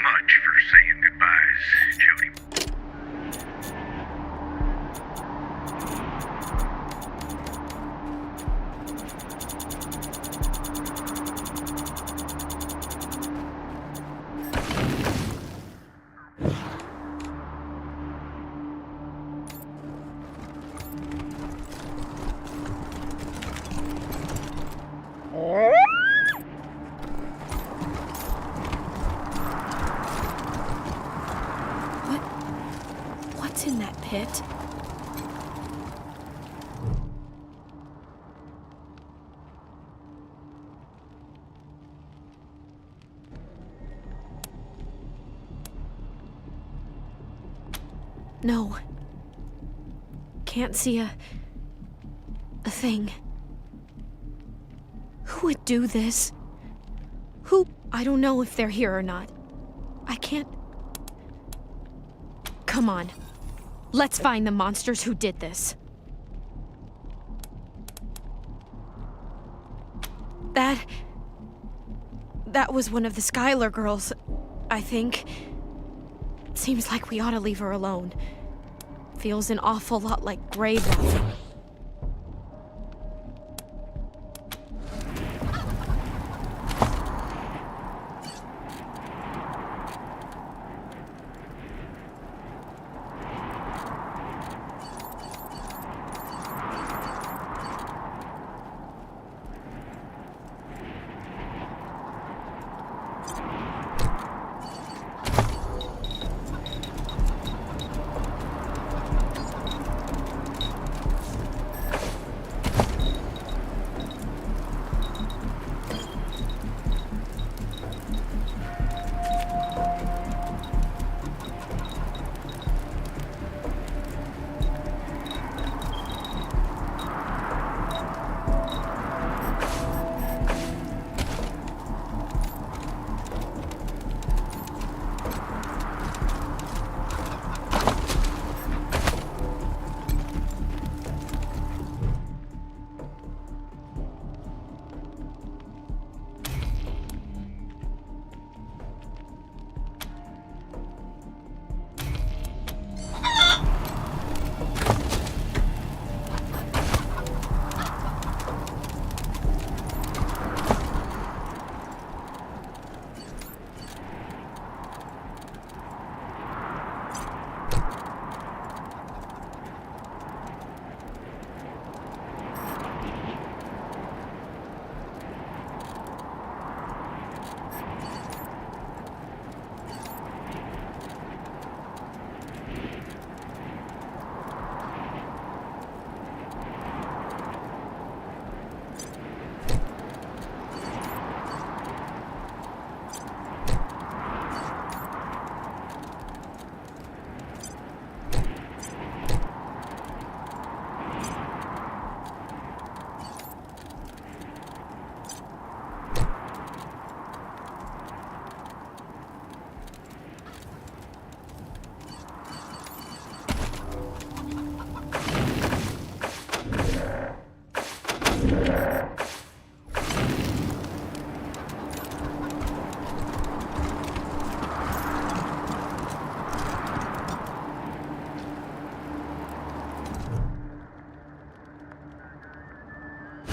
much for saying goodbyes, Jody. What's in that pit? No. Can't see a thing. Who would do this? Who? I don't know if they're here or not. I can't. Come on. Let's find the monsters who did this. That was one of the Skylar girls, I think. Seems like we ought to leave her alone. Feels an awful lot like grave robbing.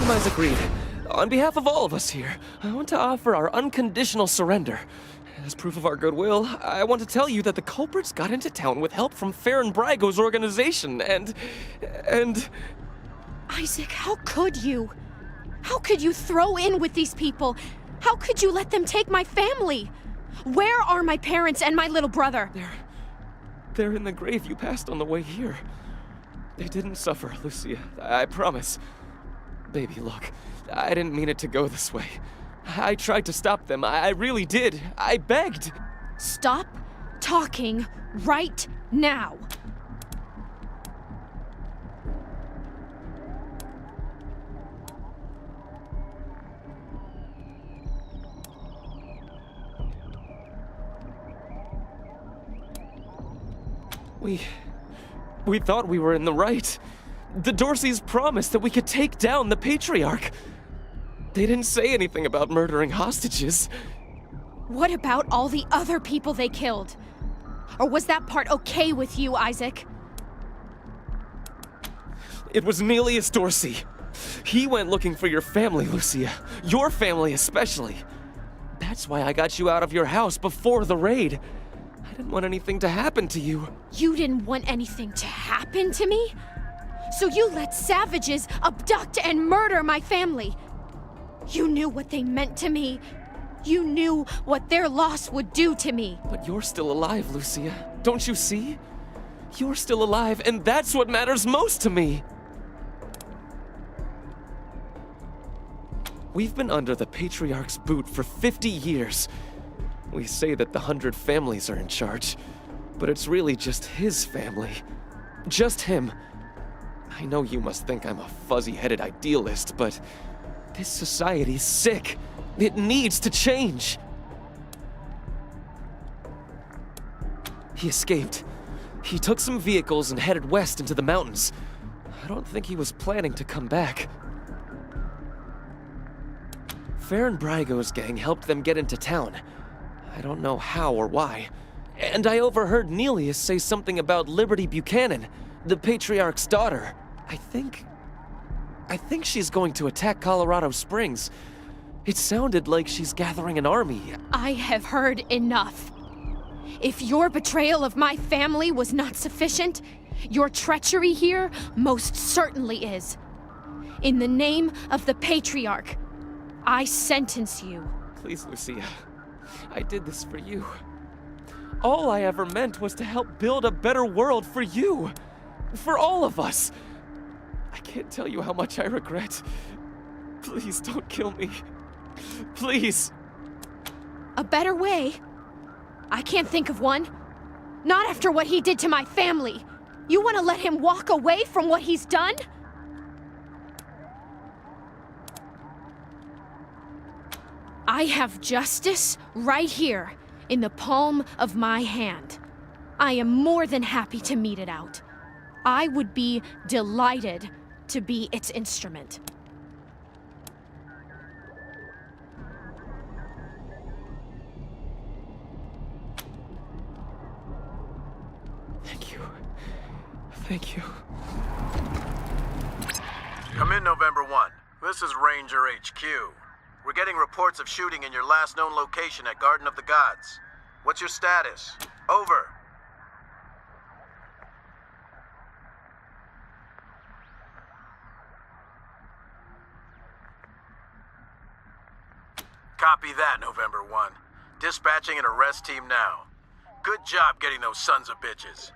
Compromise agreed. On behalf of all of us here, I want to offer our unconditional surrender. As proof of our goodwill, I want to tell you that the culprits got into town with help from Farron Brago's organization, and... Isaac, how could you? How could you throw in with these people? How could you let them take my family? Where are my parents and my little brother? They're in the grave you passed on the way here. They didn't suffer, Lucia. I promise. Baby, look, I didn't mean it to go this way. I tried to stop them. I really did. I begged. Stop talking right now. We thought we were in the right. The Dorseys promised that we could take down the Patriarch. They didn't say anything about murdering hostages. What about all the other people they killed? Or was that part okay with you, Isaac? It was Nelius Dorsey. He went looking for your family, Lucia. Your family especially. That's why I got you out of your house before the raid. I didn't want anything to happen to you. You didn't want anything to happen to me? So you let savages abduct and murder my family. You knew what they meant to me. You knew what their loss would do to me. But you're still alive, Lucia. Don't you see? You're still alive, and that's what matters most to me. We've been under the Patriarch's boot for 50 years. We say that the 100 families are in charge, but it's really just his family. Just him. I know you must think I'm a fuzzy-headed idealist, but this society's sick. It needs to change. He escaped. He took some vehicles and headed west into the mountains. I don't think he was planning to come back. Farron Brago's gang helped them get into town. I don't know how or why. And I overheard Nelius say something about Liberty Buchanan, the Patriarch's daughter. I think she's going to attack Colorado Springs. It sounded like she's gathering an army. I have heard enough. If your betrayal of my family was not sufficient, your treachery here most certainly is. In the name of the Patriarch, I sentence you. Please, Lucia. I did this for you. All I ever meant was to help build a better world for you. For all of us. I can't tell you how much I regret. Please don't kill me. Please. A better way? I can't think of one. Not after what he did to my family. You want to let him walk away from what he's done? I have justice right here, in the palm of my hand. I am more than happy to mete it out. I would be delighted to be its instrument. Thank you. Thank you. Come in, November 1. This is Ranger HQ. We're getting reports of shooting in your last known location at Garden of the Gods. What's your status? Over. Copy that, November 1. Dispatching an arrest team now. Good job getting those sons of bitches.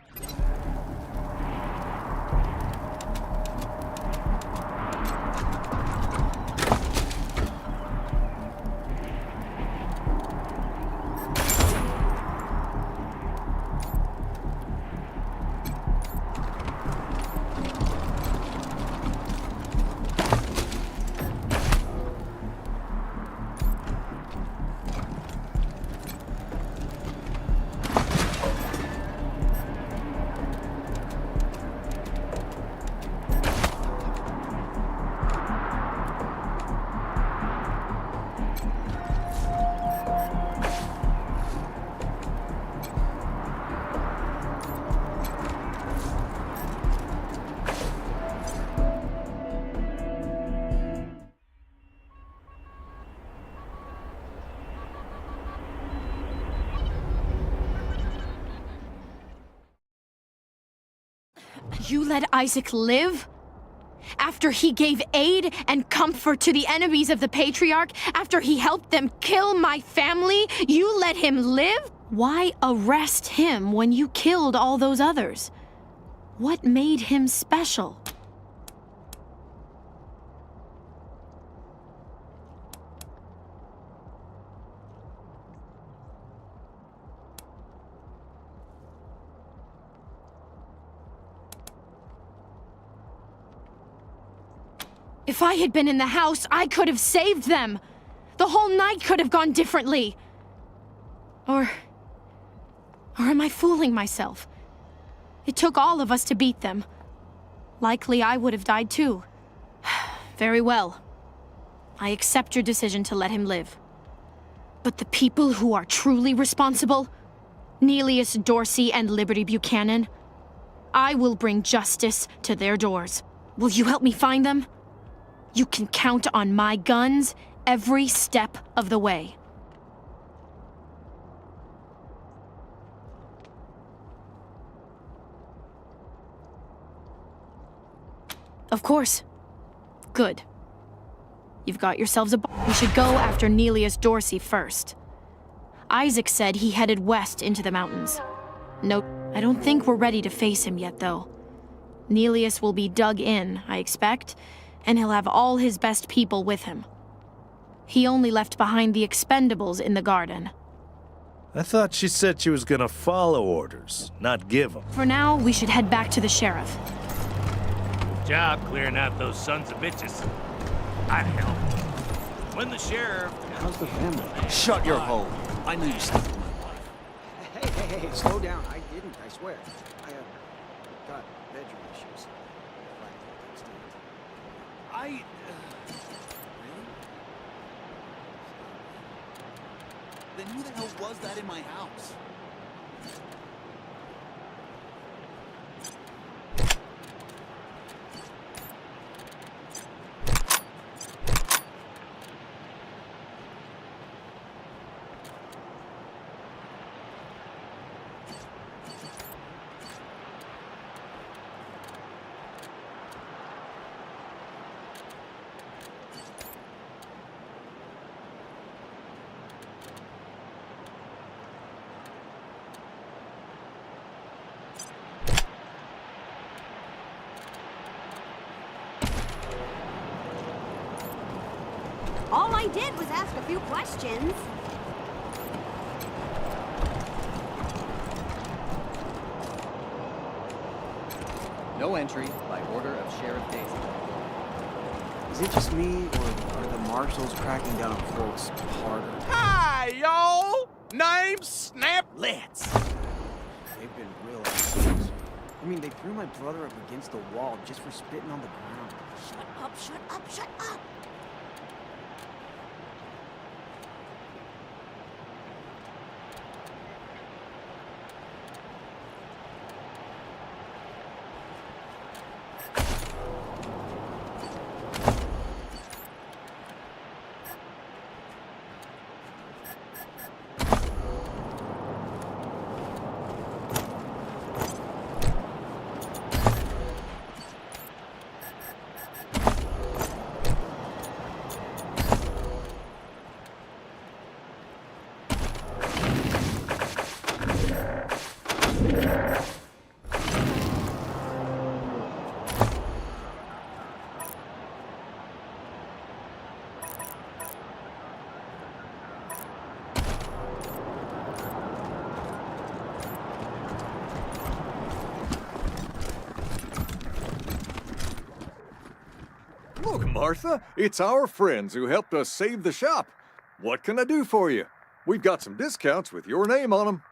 You let Isaac live? After he gave aid and comfort to the enemies of the Patriarch? After he helped them kill my family? You let him live? Why arrest him when you killed all those others? What made him special? If I had been in the house, I could have saved them. The whole night could have gone differently. Or am I fooling myself? It took all of us to beat them. Likely I would have died too. Very well. I accept your decision to let him live. But the people who are truly responsible, Nelius Dorsey and Liberty Buchanan, I will bring justice to their doors. Will you help me find them? You can count on my guns every step of the way. Of course. Good. You've got yourselves a We should go after Nelius Dorsey first. Isaac said he headed west into the mountains. No, I don't think we're ready to face him yet, though. Nelius will be dug in, I expect, and he'll have all his best people with him. He only left behind the expendables in the garden. I thought she said she was gonna follow orders, not give them. For now, we should head back to the sheriff. Good job clearing out those sons of bitches. I'd help. When the sheriff... How's the family? Shut your hole. I knew you saved my life. Hey, slow down. I didn't, I swear. I got bedroom issues. Really? Then who the hell was that in my house? All I did was ask a few questions. No entry by order of Sheriff Daisy. Is it just me, or are the marshals cracking down on folks harder? Hi, y'all! Name's Snaplets. They've been real assholes. I mean, they threw my brother up against the wall just for spitting on the ground. Shut up, shut up, shut up! Look, Martha, it's our friends who helped us save the shop. What can I do for you? We've got some discounts with your name on them.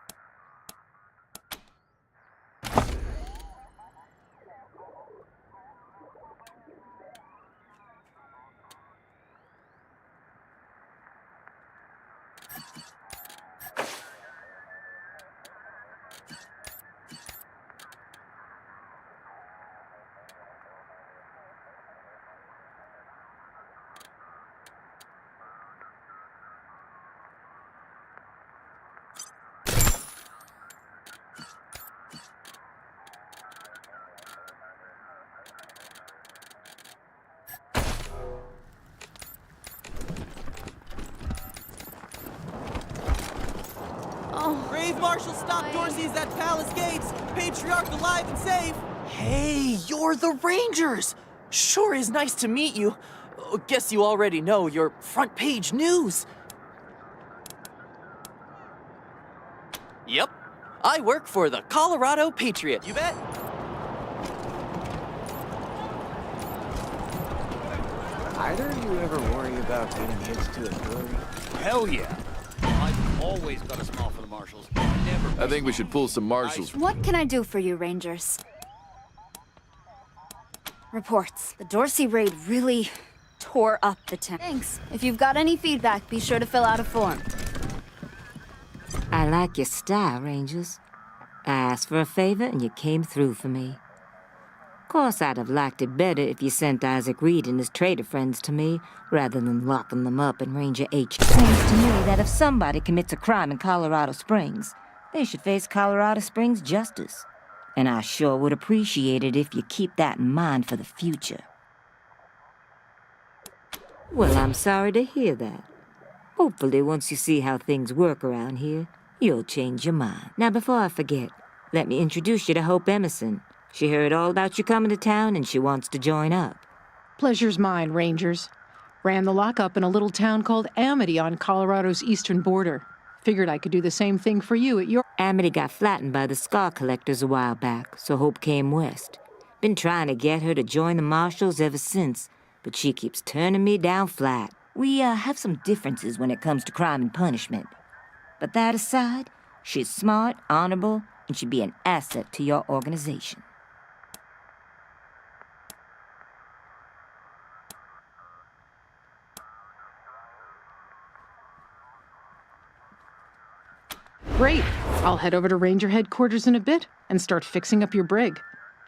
Brave Marshal stop Dorsey's at Palace Gates. Patriarch alive and safe. Hey, you're the Rangers! Sure is nice to meet you. Guess you already know your front page news. Yep, I work for the Colorado Patriot, you bet. Either of you ever worry about getting into a hurry? Hell yeah. I've always got a smile for the marshals. Never. I think we should pull some marshals. What can I do for you, Rangers? Reports. The Dorsey raid really tore up the town. Thanks. If you've got any feedback, be sure to fill out a form. I like your style, Rangers. I asked for a favor and you came through for me. Of course, I'd have liked it better if you sent Isaac Reed and his trader friends to me, rather than locking them up in Ranger H. It seems to me that if somebody commits a crime in Colorado Springs, they should face Colorado Springs justice. And I sure would appreciate it if you keep that in mind for the future. Well, I'm sorry to hear that. Hopefully, once you see how things work around here, you'll change your mind. Now, before I forget, let me introduce you to Hope Emerson. She heard all about you coming to town and she wants to join up. Pleasure's mine, Rangers. Ran the lockup in a little town called Amity on Colorado's eastern border. Figured I could do the same thing for you at your... Amity got flattened by the scar collectors a while back, so Hope came west. Been trying to get her to join the marshals ever since, but she keeps turning me down flat. We have some differences when it comes to crime and punishment. But that aside, she's smart, honorable, and should be an asset to your organization. Great. I'll head over to Ranger headquarters in a bit and start fixing up your brig.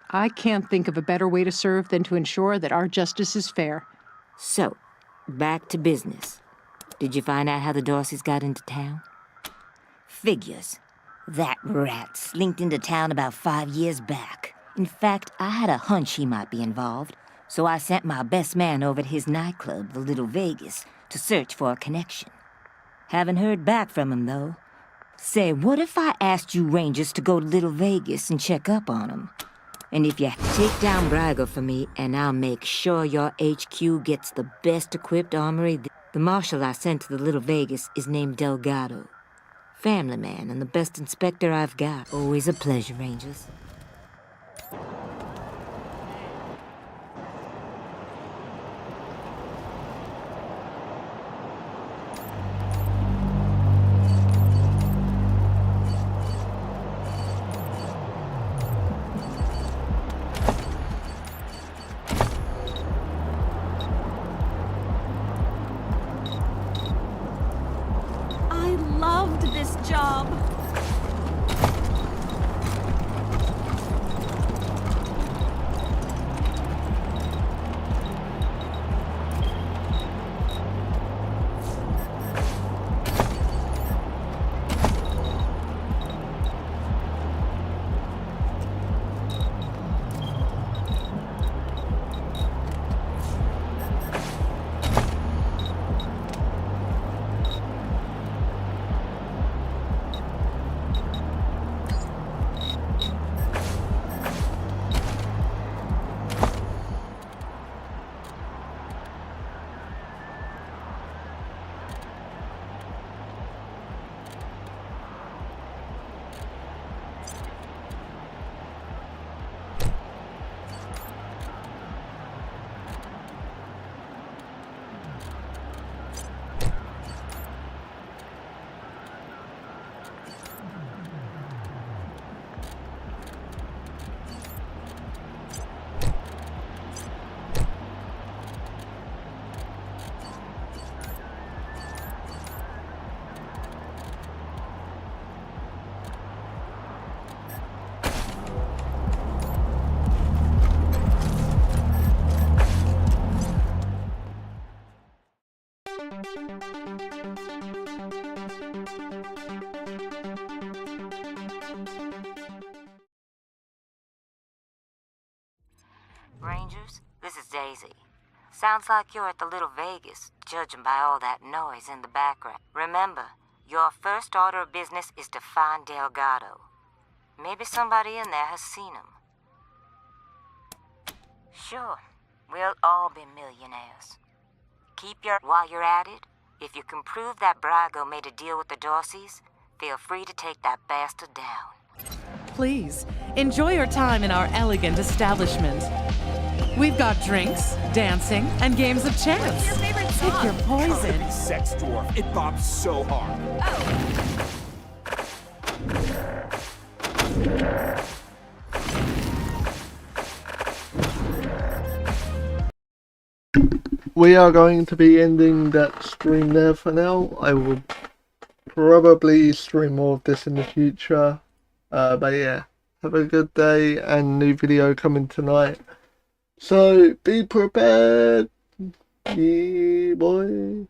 I can't think of a better way to serve than to ensure that our justice is fair. So, back to business. Did you find out how the Dorseys got into town? Figures. That rat slinked into town about 5 years back. In fact, I had a hunch he might be involved, so I sent my best man over to his nightclub, the Little Vegas, to search for a connection. Haven't heard back from him, though. Say, what if I asked you Rangers to go to Little Vegas and check up on him? And if you take down Brago for me, and I'll make sure your HQ gets the best equipped armory. The marshal I sent to the Little Vegas is named Delgado. Family man and the best inspector I've got. Always a pleasure, Rangers. This job. Rangers, this is Daisy. Sounds like you're at the Little Vegas, judging by all that noise in the background. Remember, your first order of business is to find Delgado. Maybe somebody in there has seen him. Sure, we'll all be millionaires. While you're at it, if you can prove that Brago made a deal with the Dorseys, feel free to take that bastard down. Please, enjoy your time in our elegant establishment. We've got drinks, dancing, and games of chance. What's your favorite song? Pick your poison. Sex dwarf. It bobs so hard. We are going to be ending that stream there for now. I will probably stream more of this in the future. But yeah, have a good day, and new video coming tonight. So be prepared. Yeah, boy.